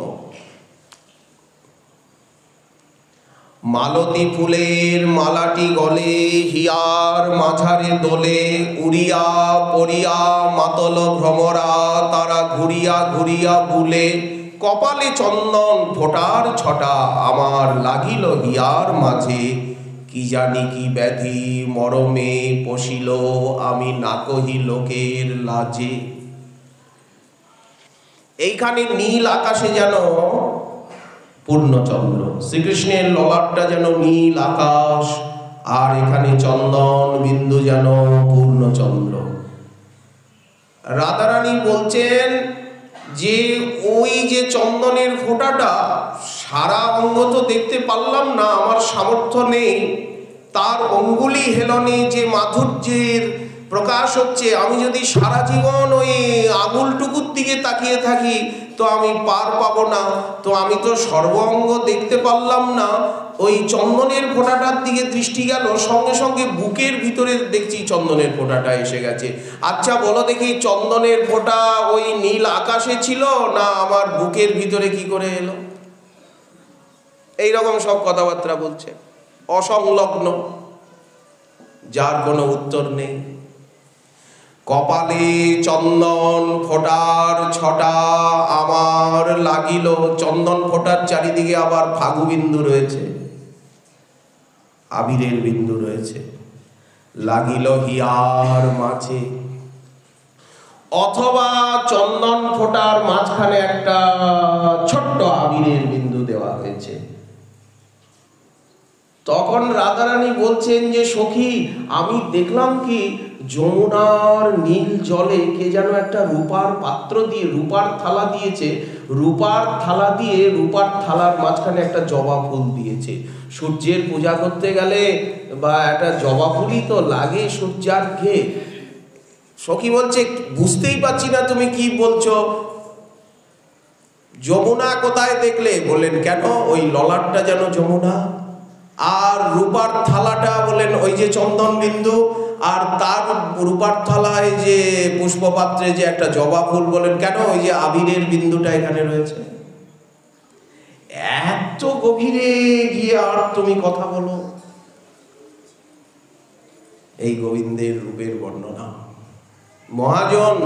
মালতী ফুলের মালাটি গলে, হিয়ার মাঝারে দোলে, উড়িয়া পড়িয়া মাতল ভ্রমরা, তারা ঘুরিয়া ঘুরিয়া বুলে। কপালে চন্দন ফোটার ছটা, আমার লাগিল হিয়ার মাঝে। কি জানি কি ব্যাধি মরমে পশিল, আমি না কহি লোকের লাজে। এইখানে নীল আকাশে যেন পূর্ণচন্দ্র, শ্রীকৃষ্ণের ললাটটা যেন নীল আকাশ, আর এখানে চন্দন বিন্দু যেন পূর্ণচন্দ্র। রাধারানী বলছেন যে ওই যে চন্দনের ফোঁটাটা, সারা অঙ্গ তো দেখতে পারলাম না, আমার সামর্থ্য নেই। তার অঙ্গুলি হেলনে যে মাধুর্যের প্রকাশ হচ্ছে, আমি যদি সারা জীবন ওই আঙুলটুকুর দিকে তাকিয়ে থাকি তো আমি পার পাবো না। তো আমি তো সর্ব অঙ্গ দেখতে পারলাম না। ওই চন্দনের ফোঁটাটার দিকে দৃষ্টি গেল, সঙ্গে সঙ্গে বুকের ভিতরে দেখছি চন্দনের ফোঁটাটা এসে গেছে। আচ্ছা বলো দেখি, চন্দনের ফোঁটা ওই নীল আকাশে ছিল না আমার বুকের ভিতরে কি করে এলো? এইরকম সব কথাবার্তা বলছে, অসংলগ্ন, যার কোনো উত্তর নেই। কপালে চন্দন ফোটার ছটা আমার লাগিল। চন্দন ফোটার চারিদিকে আবার ফাগু বিন্দু রয়েছে, আবিরের বিন্দু রয়েছে। লাগিল হিয়ার মাঝে, অথবা চন্দন ফোটার মাঝখানে একটা ছোট্ট আবিরের বিন্দু দেওয়া হয়েছে। তখন রাধারানী বলছেন যে সখী, আমি দেখলাম কি যমুনার নীল জলে কে যেন একটা রূপার পাত্র দিয়ে, রূপার থালা দিয়েছে, রূপার থালা দিয়ে রূপার থালার মাঝখানে একটা জবা ফুল দিয়েছে। সূর্যের পূজা করতে গেলে বা একটা জবা ফুলই তো লাগে সূর্যার্ঘ্যে। সখী বলছে বুঝতেই পারছি না তুমি কি বলছো। যমুনা কোথায় দেখলে? বললেন কেন, ওই ললাটটা যেন যমুনা, আর রূপার থালাটা বলেন ওই যে চন্দন বিন্দু, আর তার রূপার থালায় যে পুষ্পপাত্রে যে একটা জবা ফুল, বলেন কেন, ওই যে আবিরের বিন্দুটা এখানে রয়েছে। এত গভীরে গিয়ে আর তুমি কথা বলো। এই গোবিন্দের রূপের বর্ণনা মহাজন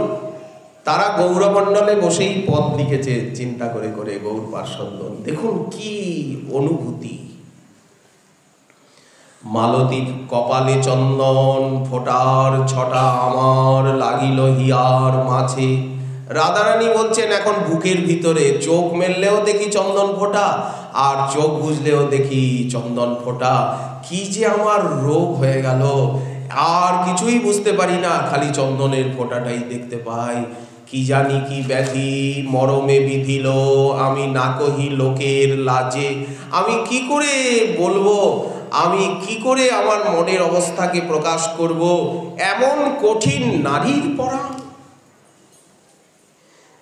তারা গৌরমণ্ডলে বসেই পদ লিখেছে চিন্তা করে করে। গৌর পার্ষদ দেখুন কি অনুভূতি। মালতী কপালে চন্দন ফোটার ছটা আমার লাগিল হিয়ার মাঝে। রাধারানী বলছেন এখন বুকের ভিতরে চোখ মেললেও দেখি চন্দন ফোটা, আর চোখ বুঝলেও দেখি চন্দন ফোটা। কি যে আমার রোগ হয়ে গেল, আর কিছুই বুঝতে পারি না, খালি চন্দনের ফোঁটাটাই দেখতে পাই। কি জানি কি ব্যাধি মরমে বিধিল, আমি না কহি লোকের লাজে। আমি কি করে বলবো, আমি কি করে আমার মনের অবস্থাকে প্রকাশ করব। এমন কঠিন নারীর পরাণ,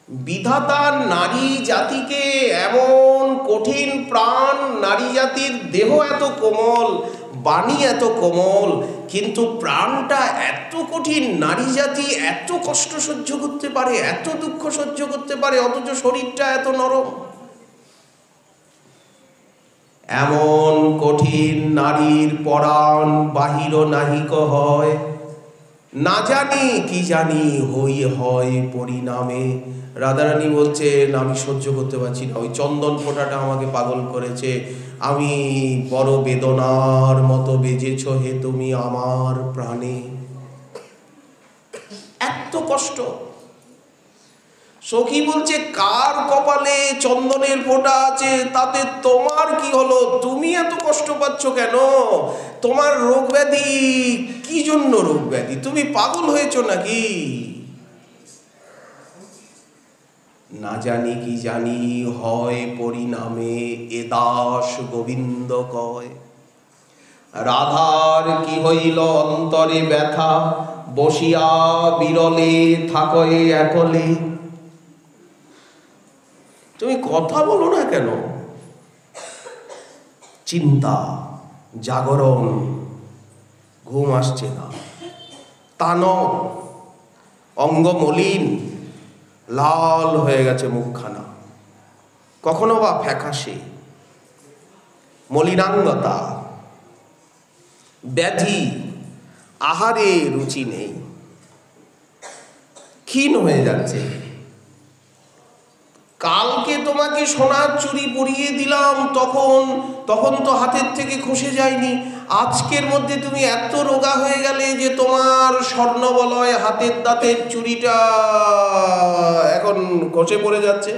বিধাতা নারী জাতিকে এমন কঠিন প্রাণ। নারী জাতির দেহ এত কোমল, বাণী এত কোমল, কিন্তু প্রাণটা এত কঠিন। নারী জাতি এত কষ্ট সহ্য করতে পারে, এত দুঃখ সহ্য করতে পারে, অথচ শরীরটা এত নরম। এমন কঠিন নারীর পরাণ বাহির নাহিক হয়, না জানি কি জানি হই হয় পরিণামে। রাধারানী বলছেন আমি সহ্য করতে পারছি না, ওই চন্দন ফোঁটাটা আমাকে পাগল করেছে। আমি বড় বেদনার মতো বেজেছ হে তুমি আমার প্রাণে। এত কষ্ট। সখী বলছে কার কপালে চন্দনের ফোঁটা আছে তাতে তোমার কি হলো? তুমি এত কষ্ট পাচ্ছ কেন? তোমার রোগ ব্যাধি কি জন্য? রোগ ব্যাধি তুমি পাগল হয়েছো নাকি? না জানি কি জানি হয় পরিণামে, এ দাস গোবিন্দ কয়। রাধার কি হইল অন্তরে ব্যথা, বসিয়া বিরলে থাকয়ে একলে। তুমি কথা বলো না কেন? চিন্তা, জাগরণ, ঘুম আসছে না, তান অঙ্গ মলিন, লাল হয়ে গেছে মুখখানা, কখনো বা ফ্যাকাশে, মলিনাঙ্গতা, ব্যাধি, আহারে রুচি নেই, ক্ষীণ হয়ে যাচ্ছে। কালকে তোমাকে সোনার চুড়ি পরিয়ে দিলাম, তখন তো হাতের থেকে খসে যায়নি। আজকের মধ্যে তুমি এত রোগা হয়ে গেলে যে তোমার স্বর্ণবলয় হাতের দাঁতের চুড়িটা এখন খসে পড়ে যাচ্ছে।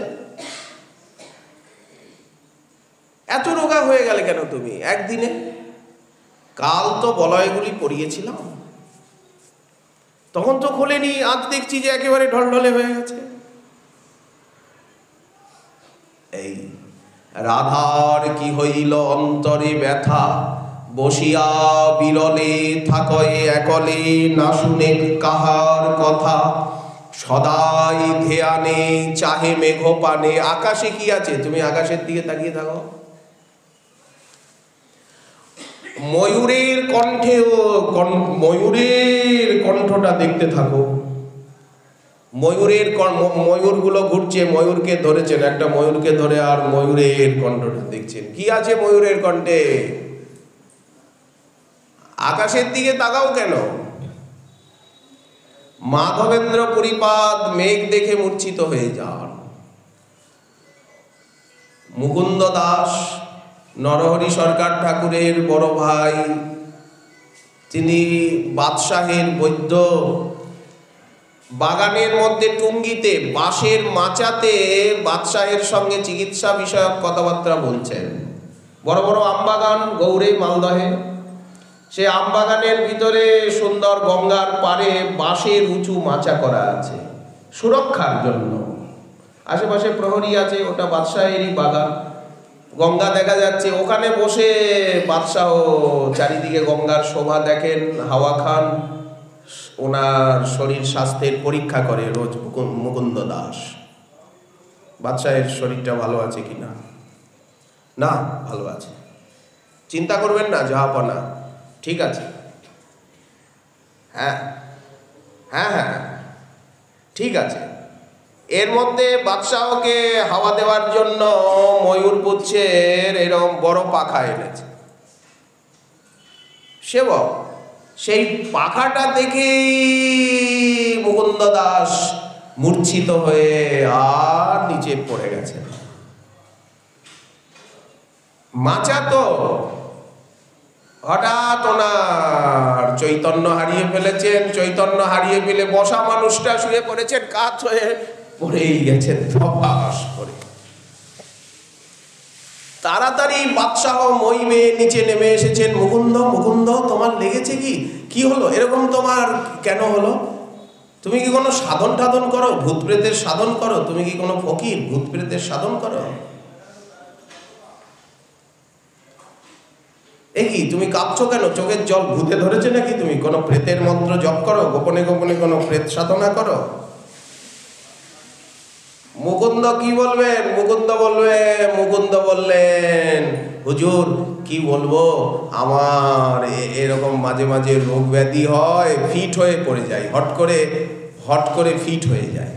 এত রোগা হয়ে গেলে কেন তুমি একদিনে? কাল তো বলয়গুলি পরিয়েছিলাম, তখন তো খোলেনি, আজ দেখছি যে একেবারে ঢলঢলে হয়ে গেছে। এই রাধার কি হইল অন্তরে ব্যথা, বসিয়া বিরলে থাকয়ে একলে, না শুনে কাহার কথা, সদাই ধ্যানে চাহে মেঘ পানে। আকাশে কি আছে? তুমি আকাশের দিকে তাকিয়ে থাকো। ময়ূরের কণ্ঠে, ময়ূরের কণ্ঠটা দেখতে থাকো। ময়ূরগুলো ঘুরছে, ময়ূরকে ধরেছেন, একটা ময়ূরকে ধরে আর ময়ূরের কণ্ঠটা দেখছেন। কি আছে ময়ূরের কণ্ঠে? আকাশের দিকে তাকাও কেন? মাধবেন্দ্র পুরীপাদ মেঘ দেখে মূর্ছিত হয়ে যান। মুকুন্দ দাস নরহরি সরকার ঠাকুরের বড় ভাই, তিনি বাদশাহের বৈদ্য, বাগানের মধ্যে টুঙ্গিতে বাঁশের মাচাতে বাদশাহের সঙ্গে চিকিৎসা বিষয়ক কথাবার্তা বলছেন। বড় বড় আমবাগান গৌড়ে মালদহে, সে আমবাগানের ভিতরে সুন্দর গঙ্গার পাড়ে বাঁশের উঁচু মাচা করা আছে সুরক্ষার জন্য। আশেপাশে প্রহরী আছে, ওটা বাদশাহেরই বাগান। গঙ্গা দেখা যাচ্ছে, ওখানে বসে বাদশাহ চারিদিকে গঙ্গার শোভা দেখেন, হাওয়া খান, ওনার শরীর স্বাস্থ্যের পরীক্ষা করে রোজ মুকুন্দ দাস। বাদশাহের শরীরটা ভালো আছে কিনা? না, ভালো আছে। চিন্তা করবেন না জাহাপনা, ঠিক আছে। হ্যাঁ হ্যাঁ হ্যাঁ ঠিক আছে। এর মধ্যে বাদশাহকে হাওয়া দেওয়ার জন্য ময়ূরপুচ্ছের এরকম বড় পাখা এনেছে সেবক। সেই পাখাটা দেখেই মুকুন্দ দাস মূর্ছিত হয়ে আর নিচে পড়ে গেছেন। মাচা তো হঠাৎ ওনার চৈতন্য হারিয়ে ফেলেছেন। চৈতন্য হারিয়ে ফেলে বসা মানুষটা শুয়ে পড়েছেন, কাত হয়ে পড়েই গেছেন ধপাস করে। তাড়াতাড়ি বাদশাহ মই মেয়ে নিচে নেমে এসেছেন। মুকুন্দ, মুকুন্দ, তোমার লেগেছে কি? কি হলো? এরকম তোমার কেন হলো? তুমি কি কোনো সাধন টাধন করো? ভূত প্রেতের সাধন করো? তুমি কি কোনো ফকির? ভূত প্রেতের সাধন করো? এ কি তুমি কাঁপছো কেন? চোখের জল ভূতে ধরেছে নাকি? তুমি কোনো প্রেতের মন্ত্র জপ করো? গোপনে গোপনে কোনো প্রেত সাধনা করো? মুকুন্দ কি বলবেন? মুকুন্দ বললেন, হুজুর কি বলবো, আমার এরকম মাঝে মাঝে রোগ ব্যাধি হয়, ফিট হয়ে পড়ে যায়, হট করে ফিট হয়ে যায়।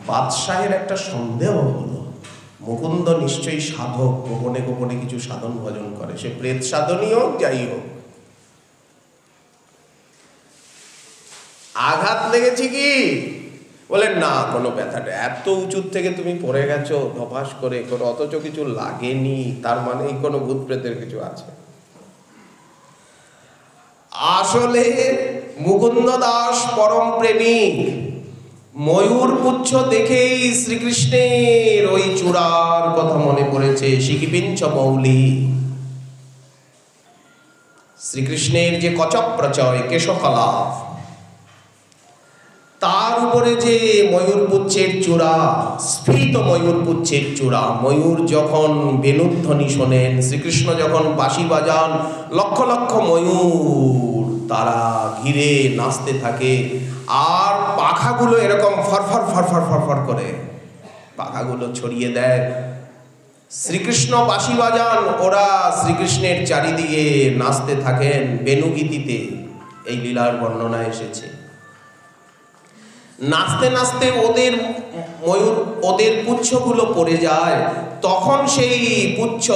বাদশাহের একটা সন্দেহ হলো, মুকুন্দ নিশ্চয়ই সাধক, গোপনে গোপনে কিছু সাধন ভজন করে, সে প্রেত সাধনই হোক যাই হোক। আঘাত লেগেছে কি? বলেন না, কোনো ব্যথাটা, এত উঁচুর থেকে তুমি পড়ে গেছো ধপাস করে, কোনো অথচ কিছু লাগেনি, তার মানে কোনো ভূত প্রেতের কিছু আছে। আসলে মুকুন্দ দাস পরম প্রেমিক। ময়ূর পুচ্ছ দেখেই শ্রীকৃষ্ণের ওই চূড়ার কথা মনে পড়েছে। শিখিপিঞ্চ মৌলি, শ্রীকৃষ্ণের যে কচপ্রচয় কেশকলা, তার উপরে যে ময়ূরপুচ্ছের চূড়া, স্ফীত ময়ূরপুচ্ছের চূড়া। ময়ূর যখন বেণুধ্বনি শোনেন, শ্রীকৃষ্ণ যখন বাঁশি বাজান, লক্ষ লক্ষ ময়ূর তারা ঘিরে নাচতে থাকে। আর পাখাগুলো এরকম ফরফর ফরফর ফরফর করে পাখাগুলো ছড়িয়ে দেয়। শ্রীকৃষ্ণ বাঁশি বাজান, ওরা শ্রীকৃষ্ণের চারিদিকে নাচতে থাকেন বেণুগীতিতে। এই লীলার বর্ণনা এসেছে। নাচতে নাচতে ওদের পুচ্ছগুলো পড়ে যায়। তখন সেই পুচ্ছ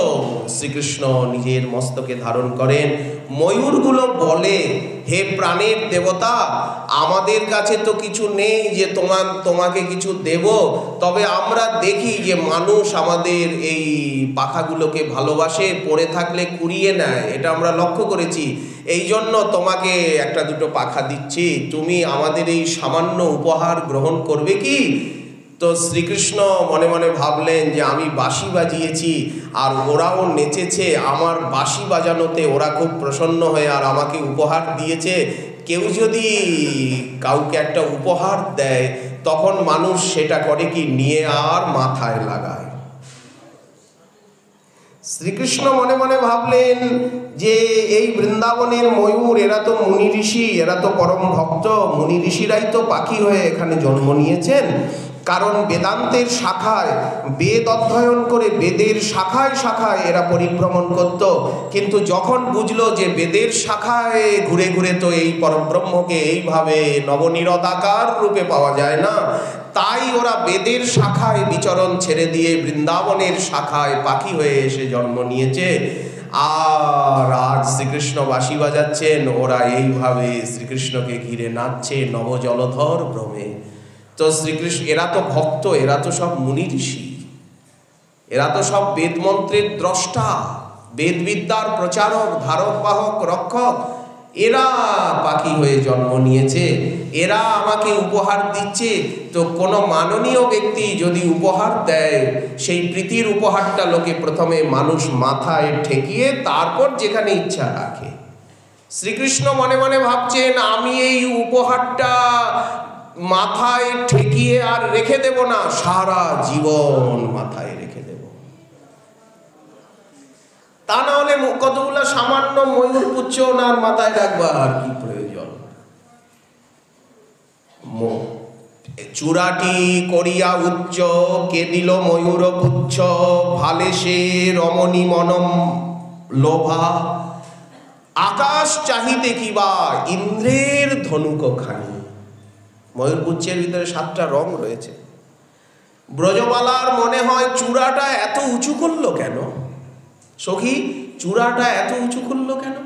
শ্রীকৃষ্ণ নিজের মস্তকে ধারণ করেন। ময়ূরগুলো বলে, হে প্রাণের দেবতা, আমাদের কাছে তো কিছু নেই যে তোমাকে কিছু দেব, তবে আমরা দেখি যে মানুষ আমাদের এই পাখাগুলোকে ভালোবাসে, পড়ে থাকলে কুড়িয়ে নেয়, এটা আমরা লক্ষ্য করেছি। এই জন্য তোমাকে একটা দুটো পাখা দিচ্ছি, তুমি আমাদের এই সামান্য উপহার গ্রহণ করবে কি? তো শ্রীকৃষ্ণ মনে মনে ভাবলেন যে আমি বাঁশি বাজিয়েছি আর ওরাও নেচেছে, আমার বাঁশি বাজানোতে ওরা খুব প্রসন্ন হয়ে আর আমাকে উপহার দিয়েছে। কেউ যদি কাউকে একটা উপহার দেয়, তখন মানুষ সেটা করে কি, নিয়ে আর মাথায় লাগায়। শ্রীকৃষ্ণ মনে মনে ভাবলেন যে এই বৃন্দাবনের ময়ূর, এরা তো মুনি ঋষি, এরা তো পরম ভক্ত, মুনি ঋষিরাই তো পাখি হয়ে এখানে জন্ম নিয়েছেন। কারণ বেদান্তের শাখায় বেদ অধ্যয়ন করে বেদের শাখায় শাখায় এরা পরিভ্রমণ করত। কিন্তু যখন বুঝলো যে বেদের শাখায় ঘুরে ঘুরে তো এই পরব্রহ্মকে এইভাবে নবনিরদাকার রূপে পাওয়া যায় না, তাই ওরা বেদের শাখায় বিচরণ ছেড়ে দিয়ে বৃন্দাবনের শাখায় পাখি হয়ে এসে জন্ম নিয়েছে। আর আজ শ্রীকৃষ্ণ বাঁশি বাজাচ্ছেন, ওরা এইভাবে শ্রীকৃষ্ণকে ঘিরে নাচছে নবজলধর ভ্রমে। তো শ্রীকৃষ্ণ, এরা তো ভক্ত, এরা তো সব মুনি ঋষি, এরা তো সব বেদ মন্ত্রের দ্রষ্টা, বেদ বিদ্যার প্রচারক, ধারক বাহক রক্ষক। এরা পাখি হয়ে জন্ম নিয়েছে, এরা আমাকে উপহার দিচ্ছে। তো কোনো মাননীয় ব্যক্তি যদি উপহার দেয়, সেই প্রীতির উপহারটা লোকে প্রথমে মানুষ মাথায় ঠেকিয়ে তারপর যেখানে ইচ্ছা রাখে। শ্রীকৃষ্ণ মনে মনে ভাবছেন, আমি এই উপহারটা মাথায় ঠেকিয়ে আর রেখে দেব না, সারা জীবন মাথায় রেখে দেব। তা না হলে কতগুলা সামান্য ময়ূর পুচ্ছ ওনার মাথায় রাখবার কি প্রয়োজন? চূড়াটি করিয়া উচ্চ, কে দিল ময়ূর পুচ্ছ, ভালে সে রমণী মনম লোভা, আকাশ চাহিতে কিবা ইন্দ্রের ধনুক খানি। ময়ূর পুচ্ছের ভিতরে 7টা রং রয়েছে। ব্রজবালার মনে হয় চূড়াটা এত উঁচু করলো কেন? সখী, চূড়াটা এত উঁচু করলো কেন?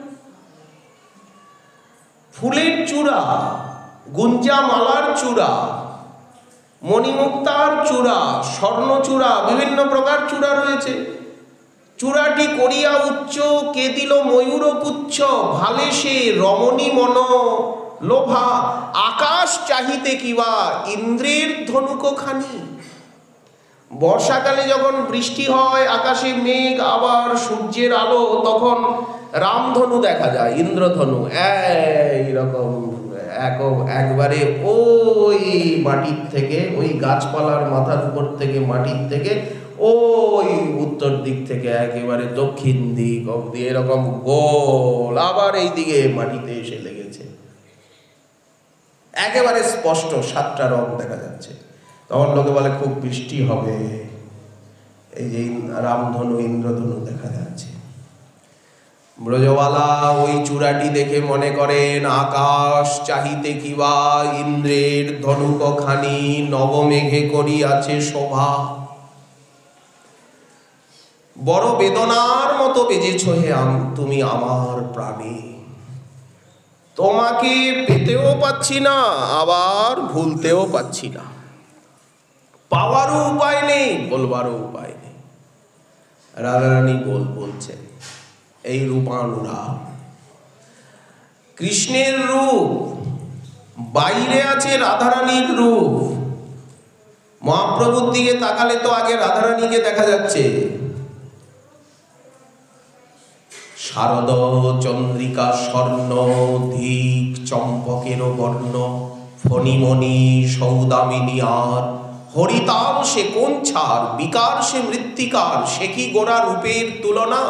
ফুলের চূড়া, গুঞ্জা মালার চূড়া, মণিমুক্তার চূড়া, স্বর্ণ চূড়া, বিভিন্ন প্রকার চূড়া রয়েছে। চূড়াটি করিয়া উচ্চ, কে দিল ময়ূর পুচ্ছ, ভালে সে রমণী মন লোভা, আকাশ চাহিতে কিবা ইন্দ্রের ধনুক খানি। বর্ষাকালে যখন বৃষ্টি হয়, আকাশে মেঘ আবার সূর্যের আলো, তখন রামধনু দেখা যায়, ইন্দ্রধনু এইরকম একবারে ওই মাটির থেকে, ওই গাছপালার মাথার উপর থেকে, মাটির থেকে ওই উত্তর দিক থেকে একেবারে দক্ষিণ দিক অব্দি এরকম গোল, আবার এই দিকে মাটিতে এসে লেগেছে, একেবারে স্পষ্ট 7টা রং দেখা যাচ্ছে। তখন লোকে বলে খুব বৃষ্টি হবে। এই যে রামধনু, ইন্দ্রধনু দেখা যাচ্ছে। ব্রজবালা ওই চূড়াটি দেখে মনে করেন, আকাশ চাহিতে কিবা ইন্দ্রের ধনুক খানি, নবমেঘে করিয়াছে শোভা। বড় বেদনার মতো বেজেছ হে তুমি আমার প্রাণে, তোমাকে পেতেও পাচ্ছি না, আবার ভুলতেও পাচ্ছি না, পাওয়ারও উপায় নেই, বলবারও উপায় নেই। রাধারানী বলছেন, এই রূপানুরাগ কৃষ্ণের রূপ, বাইরে আছে রাধারানীর রূপ। মহাপ্রভুর দিকে তাকালে তো আগে রাধারানীকে দেখা যাচ্ছে। শারদ চন্দ্রিকা স্বর্ণ ধিক চম্পকের বর্ণ, ফণিমণি সৌদামিনী আর, হরিতাল সে কোন ছাড়, বিকার সে মৃত্তিকার, সে কি গোরা রূপের তুলনা।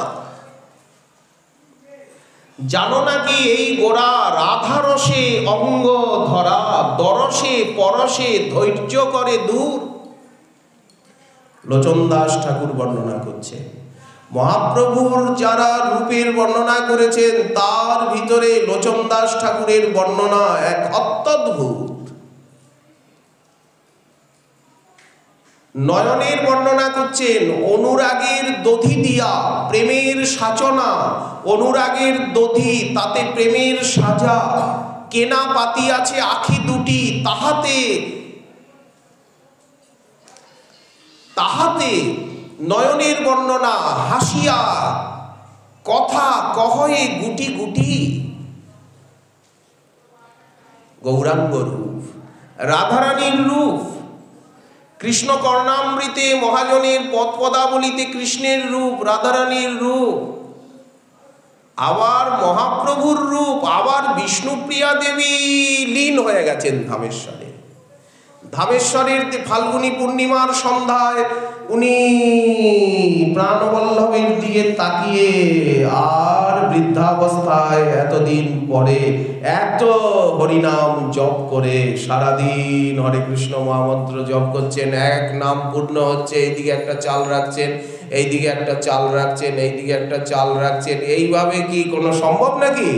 জানো নাকি এই গোরা রাধারসে অঙ্গ ধরা, দরসে পরশে ধৈর্য করে দূর। লোচন দাস ঠাকুর বর্ণনা করছে, মহাপ্রভুর যারা রূপের বর্ণনা করেছেন তার ভিতরে লোচন দাস ঠাকুরের বর্ণনা এক অত্যদ্ভুত। নয়নের বর্ণনা করছেন, অনুরাগের দধি দিয়া প্রেমের সাচনা, অনুরাগের দধি তাতে প্রেমের সাজা, কেনা পাতি আছে আখি দুটি, তাহাতে তাহাতে নয়নের বর্ণনা, হাসিয়া কথা কহে গুটি গুটি। গৌরাঙ্গ রূপ, রাধারানীর রূপ, কৃষ্ণ কর্ণামৃতে মহাজনের পদ পদাবলিতে কৃষ্ণের রূপ, রাধারানীর রূপ, আবার মহাপ্রভুর রূপ, আবার বিষ্ণুপ্রিয়া দেবী লীন হয়ে গেছেন ধামেশ্বরে। ধামেশ্বরের ফাল্গুনী পূর্ণিমার সন্ধ্যায় উনি প্রাণবল্লভের দিকে তাকিয়ে আর বৃদ্ধাবস্থায় এতদিন পরে এত হরিনাম জপ করে সারাদিন হরে কৃষ্ণ মহামন্ত্র জপ করছেন, এক নাম পূর্ণ হচ্ছে, এইদিকে একটা চাল রাখছেন, এইদিকে একটা চাল রাখছেন, এইদিকে একটা চাল রাখছেন, এইভাবে কি কোনো সম্ভব নাকি?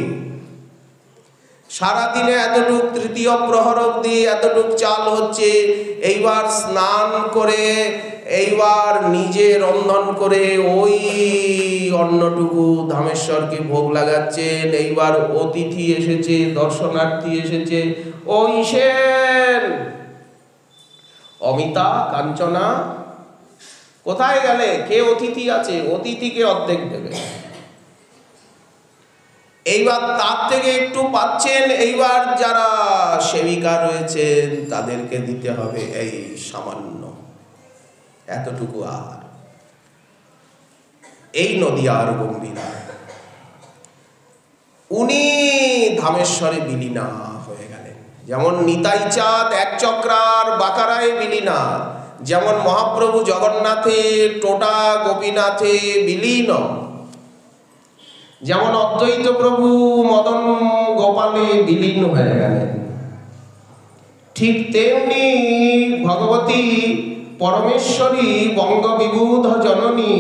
সারাদিনে এতটুক তৃতীয় প্রহর অবধি এতটুক চাল হচ্ছে। এইবার স্নান করে এইবার নিজে রন্ধন করে ওই অন্নটুকু ধামেশ্বরকে ভোগ লাগাচ্ছেন। এইবার অতিথি এসেছে, দর্শনার্থী এসেছে, ওই সেন অমিতা কাঞ্চনা কোথায় গেলে? কে অতিথি আছে? অতিথিকে অর্ধেক দেবে। এইবার তার থেকে একটু পাচ্ছেন, এইবার যারা সেবিকা রয়েছেন তাদেরকে দিতে হবে এই সামান্য এতটুকু আহার। এই নদিয়ার গম্ভীরা উনি ধামেশ্বরে বিলীনা হয়ে গেলেন। যেমন নিতাই চাঁদ এক চক্রার বাকারায় বিলীনা, যেমন মহাপ্রভু জগন্নাথে টোটা গোপীনাথে বিলীন, যেমন অদ্বৈত প্রভু মদন গোপালে বিলীন হয়ে গেলেন, ঠিক তেমনি ভগবতী পরমেশ্বরী বঙ্গবিবুধ জননী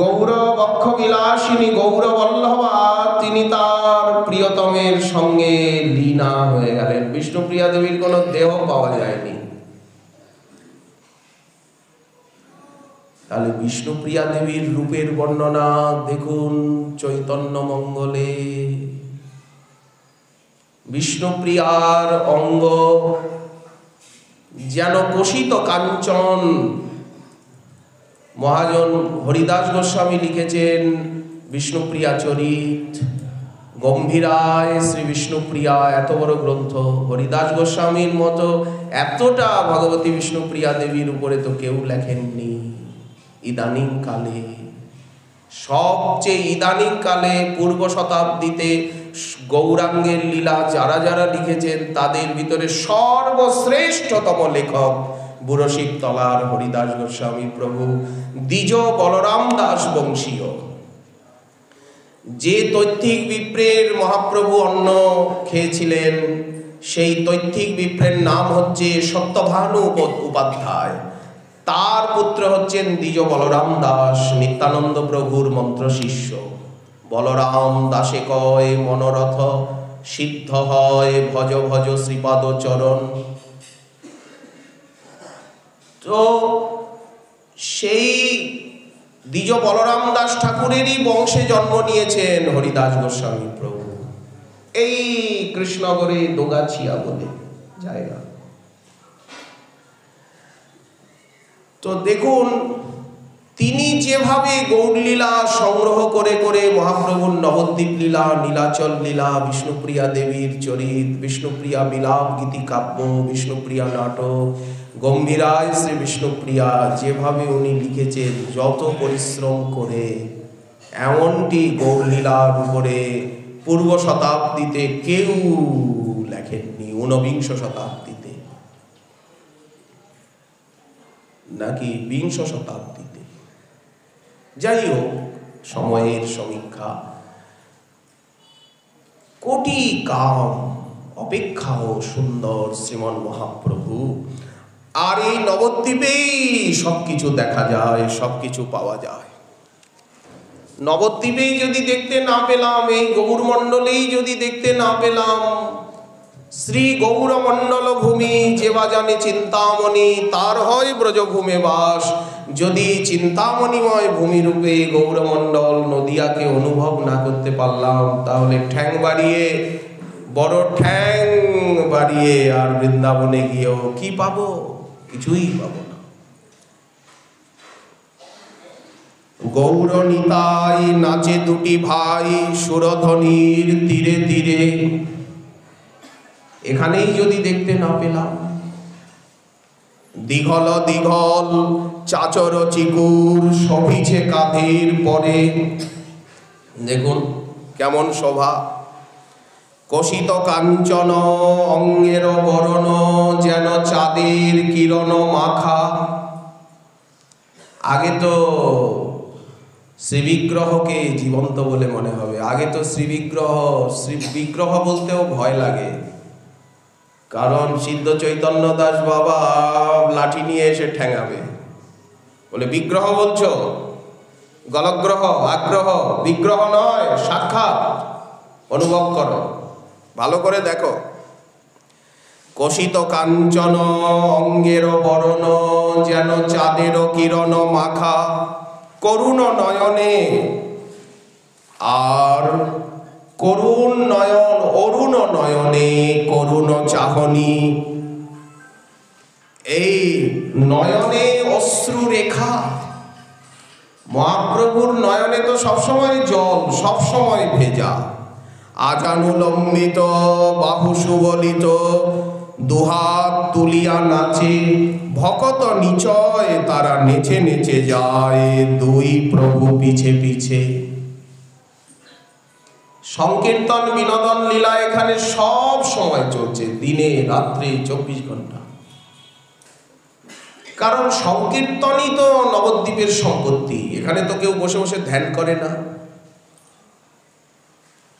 গৌর বক্ষ বিলাসিনী গৌরবল্লভা তিনি তার প্রিয়তমের সঙ্গে লীনা হয়ে গেলেন। বিষ্ণুপ্রিয়া দেবীর কোনো দেহ পাওয়া যায়নি। তাহলে বিষ্ণুপ্রিয়া দেবীর রূপের বর্ণনা দেখুন চৈতন্য মঙ্গলে। বিষ্ণুপ্রিয়ার অঙ্গ যেন কোষিত কাঞ্চন। মহাজন হরিদাস গোস্বামী লিখেছেন বিষ্ণুপ্রিয়া চরিত, গম্ভীরায় শ্রী বিষ্ণুপ্রিয়া, এত বড় গ্রন্থ। হরিদাস গোস্বামীর মতো এতটা ভগবতী বিষ্ণুপ্রিয়া দেবীর উপরে তো কেউ লেখেননি ইদানিং কালে। সবচেয়ে ইদানিং কালে পূর্ব শতাব্দীতে গৌরাঙ্গের লীলা যারা যারা লিখেছেন তাদের ভিতরে সর্বশ্রেষ্ঠতম লেখক বুড়ো শিবতলার হরিদাস গোস্বামী প্রভু, দ্বিজ বলরাম দাস বংশীয়। যে তৈত্তিক বিপ্রের মহাপ্রভু অন্ন খেয়েছিলেন সেই তৈত্তিক বিপ্রের নাম হচ্ছে সত্যভানু উপাধ্যায়। তার পুত্র হচ্ছেন দ্বিজ বলরাম দাস, নিত্যানন্দ প্রভুর মন্ত্র শিষ্য। বলরাম দাসে কয় মনোরথ সিদ্ধ হয়, ভজ ভজ শ্রীপাদ চরণ। তো সেই দ্বিজ বলরাম দাস ঠাকুরেরই বংশে জন্ম নিয়েছেন হরিদাস গোস্বামী প্রভু। এই কৃষ্ণগড়ে দোগাছিয়া বলে জায়গা। তো দেখুন তিনি যেভাবে গৌরলীলা সংগ্রহ করে করে মহাপ্রভুর নবদ্বীপ লীলা, নীলাচল লীলা, বিষ্ণুপ্রিয়া দেবীর চরিত, বিষ্ণুপ্রিয়া বিলাপ গীতি কাব্য, বিষ্ণুপ্রিয়া নাটক, গম্ভীরায় শ্রী বিষ্ণুপ্রিয়া যেভাবে উনি লিখেছেন যত পরিশ্রম করে, এমনটি গৌরলীলার উপরে পূর্ব শতাব্দীতে কেউ লেখেননি। ঊনবিংশ শতাব্দীতে নাকি বিংশ শতাব্দীতে, যাই হোক সময়ের সমীক্ষা। কোটি কাম অপেক্ষাও সুন্দর শ্রীমন মহাপ্রভু। আর এই নবদ্বীপেই সবকিছু দেখা যায়, সবকিছু পাওয়া যায়। নবদ্বীপেই যদি দেখতে না পেলাম, এই গৌরমণ্ডলেই যদি দেখতে না পেলাম, শ্রী গৌরমণ্ডল ভূমি যেবা জানে চিন্তামণি, তার হয় ব্রজভূমে বাস। যদি চিন্তামণিময় ভূমিরূপে গৌরমণ্ডল নদিয়াকে অনুভব না করতে পারলাম, তাহলে ঠ্যাং বাড়িয়ে, বড় ঠ্যাং বাড়িয়ে আর বৃন্দাবনে গিয়েও কি পাবো? কিছুই পাবো না। গৌর নিতাই নাচে দুটি ভাই সুরধ্বনির তীরে তীরে, এখানেই যদি দেখতে না পেলাম, দীঘল দীঘল চাচর চিকুর শোভিছে কাঁধের পরে। দেখুন কেমন শোভা, কষিত কাঞ্চন অঙ্গের বরণ যেন চাঁদের কিরণ মাখা। আগে তো শ্রীবিগ্রহকে জীবন্ত বলে মনে হবে। আগে তো শ্রীবিগ্রহ বলতেও ভয় লাগে, কারণ সিদ্ধ চৈতন্য দাস বাবা লাঠি নিয়ে এসে ঠ্যাঙাবে, বলে বিগ্রহ বলছো, গলগ্রহ আগ্রহ, বিগ্রহ নয়, সাক্ষাৎ অনুভব করো, ভালো করে দেখো। কষিত কাঞ্চন অঙ্গের বরণ যেন চাঁদের কিরণ মাখা করুণ নয়নে, আর করুণ নয়ন অরুণ নয়নে করুণ চাহনি। এই নয়নে অশ্রু রেখা, মহাপ্রভুর নয়নে তো সবসময় জল, সবসময় ভেজা। আজানুলম্বিত বাহু সুবলিত দুহাত তুলিয়া নাচে, ভকত নিচয় তারা নেচে নেচে যায় দুই প্রভু পিছে পিছে। সংকীর্তন বিনোদন লীলা এখানে সব সময় চলছে, দিনে রাত্রে 24 ঘন্টা। কারণ সংকীর্তনই তো নবদ্বীপের সম্পত্তি। এখানে তো কেউ বসে বসে ধ্যান করে না।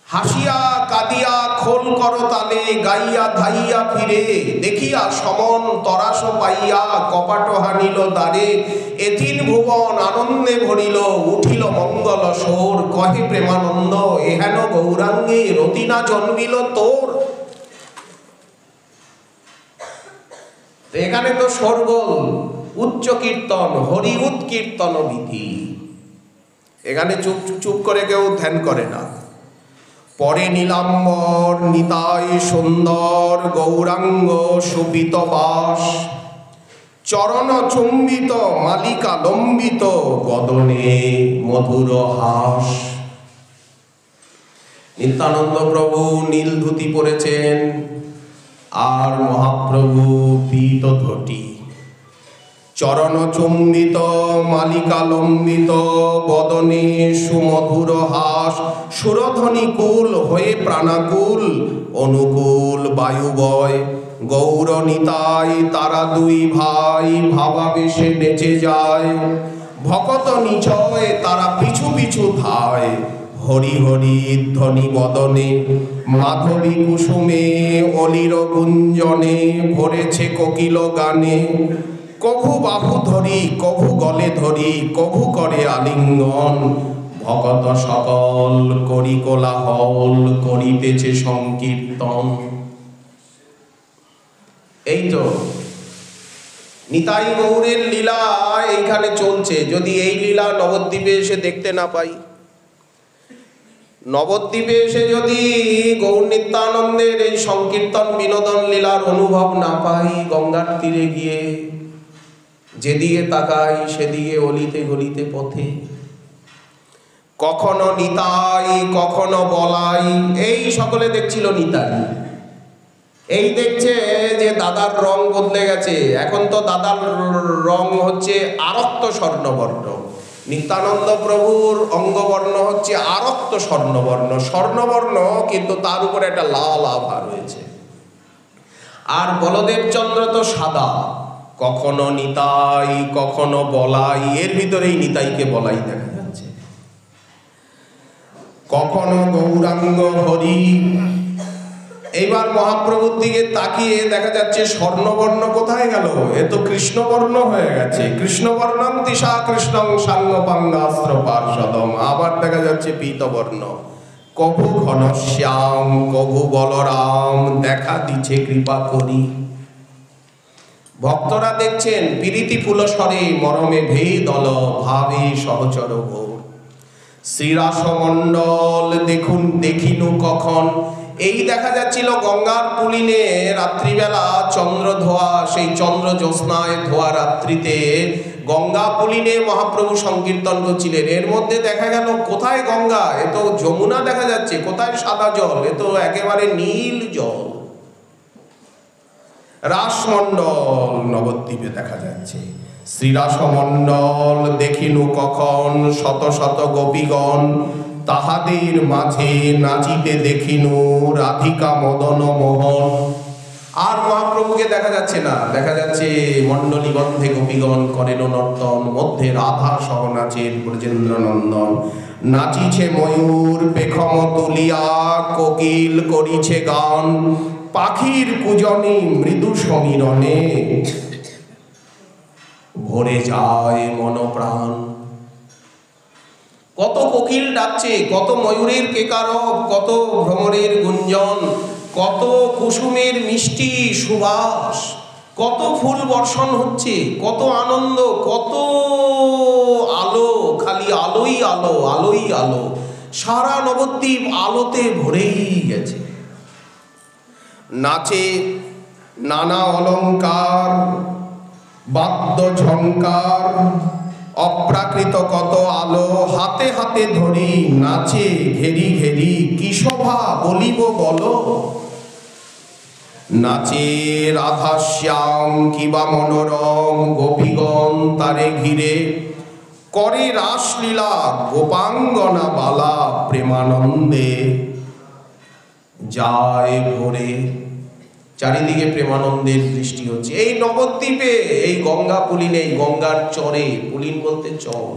হাসিয়া কাঁদিয়া খোল কর তালে, গাইয়া ধাইয়া ফিরে দেখিয়া সমন তরাস পাইয়া কপাট হানিল দ্বারে। এথিন ভুবন আনন্দে ভরিল, উঠিল মঙ্গল সোর, কহে প্রেমানন্দ এহেন গৌরাঙ্গে রতিনা জন্মিল তোর। এখানে তো সরগোল, উচ্চ কীর্তন, হরি উৎকীর্তন বিধি। এখানে চুপ চুপ করে কেউ ধ্যান করে না। পরে নীলাম্বর নিতাই সুন্দর গৌরাঙ্গ সুবিত বাস, চরণ চুম্বিত মালিকা লম্বিত বদনে মধুর হাস। নিত্যানন্দ প্রভু নীল ধুতি পরেছেন, আর মহাপ্রভু পীত ধটি। চরণ চুম্বিত মালিকা লম্বিত বদনে সুমধুর হাস, সুরধ্বনি কুল হয়ে প্রাণাকুল অনুকূল বায়ু বয়। গৌর নিতাই তারা দুই ভাই ভাবাবেশে নেচে যায়, ভকত নিচয় তারা পিছু পিছু ধায়। হরি হরি ধ্বনি বদনে মাধবী কুসুমে অলির গুঞ্জনে, ভরেছে কোকিল গানে। কভু বাহু ধরি কভু গলে ধরি কভু করে আলিঙ্গন, ভকত সকল করি কোলাহল করিতেছে সংকীর্তন। এই তো নিতাই গৌরের লীলা এইখানে চলছে। যদি এই লীলা নবদ্বীপে এসে দেখতে না পাই, নবদ্বীপে এসে যদি গৌর নিত্যানন্দের এই সংকীর্তন বিনোদন লীলার অনুভব না পাই, গঙ্গার তীরে গিয়ে যেদিকে তাকাই সেদিকে অলিতে গলিতে পথে কখনো নিতাই কখনো বলাই, এই সকলে দেখছিল নিতাই। এই দেখছে যে দাদার রং বদলে গেছে, এখন তো দাদার রং হচ্ছে আরক্ত স্বর্ণবর্ণ। নিত্যানন্দ প্রভুর অঙ্গবর্ণ হচ্ছে আরক্ত স্বর্ণবর্ণ, স্বর্ণবর্ণ কিন্তু তার উপরে একটা লাল আভা রয়েছে। আর বলদেব চন্দ্র তো সাদা, কখনো নিতাই কখনো বলাই, এর ভিতরেই নিতাইকে বলাই দেখা যাচ্ছে। কখনো গৌরাঙ্গ হরি। এইবার মহাপ্রভুর দিকে তাকিয়ে দেখা যাচ্ছে স্বর্ণবর্ণ কোথায় গেল, এ তো কৃষ্ণবর্ণ হয়ে গেছে। কৃষ্ণবর্ণম দিশা কৃষ্ণং সাঙ্গ পাঙ্গাস্ত্র পার্ষদম। আবার দেখা যাচ্ছে পীতবর্ণ। কভু ঘনশ্যাম কভু বলরাম, দেখা দিচ্ছে কৃপা করি। ভক্তরা দেখছেন প্রীতি ফুলস্বরে মরমে ভেদল ভাবে সহচর ভোর। শ্রীরাসমণ্ডল দেখুন দেখিনু কখন। এই দেখা যাচ্ছিল গঙ্গার পুলিনে রাত্রিবেলা চন্দ্র ধোয়া, সেই চন্দ্র জ্যোৎস্নায় ধোয়া রাত্রিতে গঙ্গা পুলিনে মহাপ্রভু সংকীর্তন করছিলেন। এর মধ্যে দেখা গেল কোথায় গঙ্গা, এ তো যমুনা দেখা যাচ্ছে, কোথায় সাদা জল, এ তো একেবারে নীল জল। রাসমণ্ডল নবদ্বীপে দেখা যাচ্ছে। শ্রীরাসমণ্ডল দেখিনু কখন, শত শত গোপীগণ তাহাদের মাঝে নাচিতে দেখিনু রাধিকা মদন মোহন। আর মহাপ্রভুকে দেখা যাচ্ছে না, দেখা যাচ্ছে মণ্ডলী গন্ধে গোপীগণ করেন নর্তন, মধ্যে রাধা সহ নাচেন ব্রজেন্দ্র নন্দন। নাচিছে ময়ূর পেখম তুলিয়া, কোকিল করিছে গান, পাখির কুজনে মৃদু সমীরণে ভরে যায় মন প্রাণ। কত কোকিল ডাকছে, কত ময়ূরের কেকারব, কত ভ্রমরের গুঞ্জন, কত কুসুমের মিষ্টি সুবাস, কত ফুল বর্ষণ হচ্ছে, কত আনন্দ, কত আলো, খালি আলোই আলো, আলোই আলো। সারা নবদ্বীপ আলোতে ভরেই গেছে। নাচে নানা অলঙ্কার, বাদ্য ঝঙ্কার, অপ্রাকৃত কত আলো, হাতে হাতে ধরি নাচে ঘেরি ঘেরি, কি শোভা বলিব বলো। নাচে রাধা শ্যাম কিবা মনোরম, গোপীগণ তারে ঘিরে, করে রাসলীলা গোপাঙ্গনা বালা, প্রেমানন্দে যায় ভরে। চারিদিকে প্রেমানন্দের দৃষ্টি হচ্ছে। এই নবদ্বীপে, এই গঙ্গা পুলিনে, এই গঙ্গার চরে, পুলিন বলতে চর,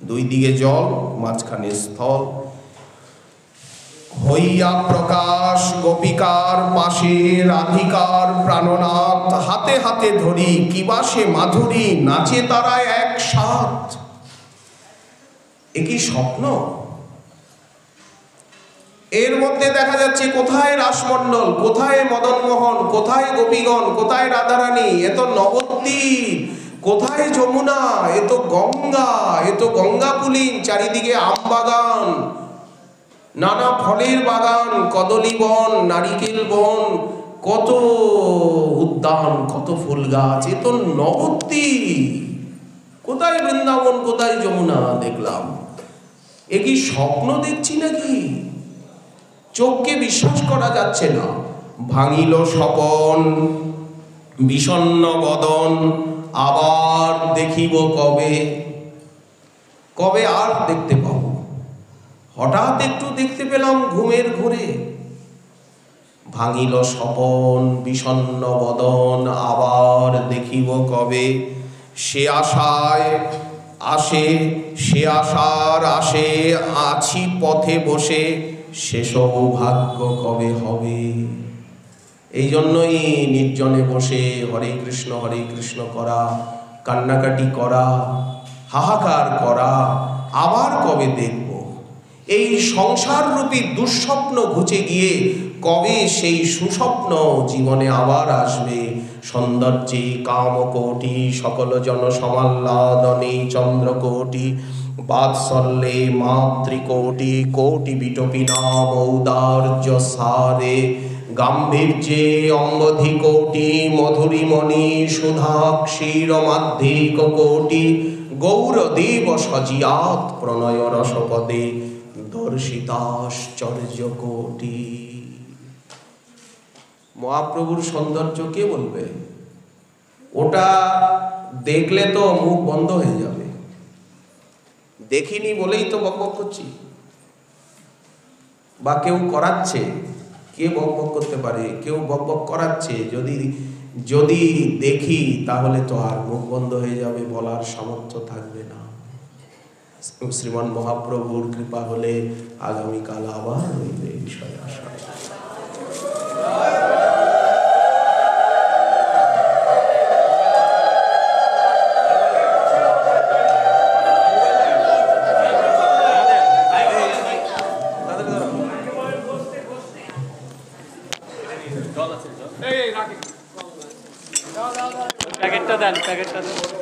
দুই দিকে জল, মাঝখানে স্থল, হইয়া প্রকাশ গোপিকার পাশে রাধিকার প্রাণনাথ, হাতে হাতে ধরি কিবা সে মাধুরী, নাচে তারা একসাথ। এ কি স্বপ্ন? এর মধ্যে দেখা যাচ্ছে কোথায় রাসমণ্ডল, কোথায় মদনমোহন, কোথায় গোপীগণ, কোথায় রাধারানী? এ তো নবদ্বীপ। কোথায় যমুনা? এ তো গঙ্গা, এ তো গঙ্গা পুলিন। চারিদিকে আম বাগান, নানা ফলের বাগান, কদলী বন, নারিকেল বন, কত উদ্যান, কত ফুল গাছ। এ তো নবদ্বীপ। কোথায় বৃন্দাবন, কোথায় যমুনা দেখলাম? এ কি স্বপ্ন দেখছি নাকি? চোখকে বিশ্বাস করা যাচ্ছে না। ভাঙিল স্বপন বিষণ্ণ বদন, আবার দেখিব কবে। কবে আর দেখতে পাবো? হঠাৎ একটু দেখতে পেলাম ঘুমের ঘোরে। ভাঙিল স্বপন বিষণ্ণ বদন, আবার দেখিব কবে। সে আশায় আসে, সে আশার আসে, আছি পথে বসে, সে সৌভাগ্য কবে হবে। এই জন্যই নির্জনে বসে হরে কৃষ্ণ করা, কান্নাকাটি করা, হাহাকার করা। আবার কবে দেখব? এই সংসার রূপী দুঃস্বপ্ন ঘুচে গিয়ে কবে সেই সুস্বপ্ন জীবনে আবার আসবে? সৌন্দর্যে কামকোটি, সকল জন সমাহ্লাদনে চন্দ্রকোটি, বাৎসল্যে মাতৃকোটি, কোটি বিটপি নাম ঔদার্য সারে, গাম্ভীর্যে অঙ্গধিকোটি, মধুরিমণি সুধা ক্ষীরমাধ্যাত্মিক কোটি, গৌরদেব সজিয়াত প্রণয় রসপদে, দর্শিতাশ্চর্য কোটি। মহাপ্রভুর সৌন্দর্য কে বলবে? ওটা দেখলে তো মুখ বন্ধ হয়ে যাবে। দেখিনি বলেই তো বকবক করছি, বা কেউ করাচ্ছে। কে বকবক করতে পারে? কেউ বকবক করাচ্ছে। যদি দেখি তাহলে তো আর মুখ বন্ধ হয়ে যাবে, বলার সামর্থ্য থাকবে না। শ্রীমান মহাপ্রভুর কৃপা হলে আগামীকাল আবার হইবে বিষয় আশা। প্যাকেটটা দেন, প্যাকেটটা দেন।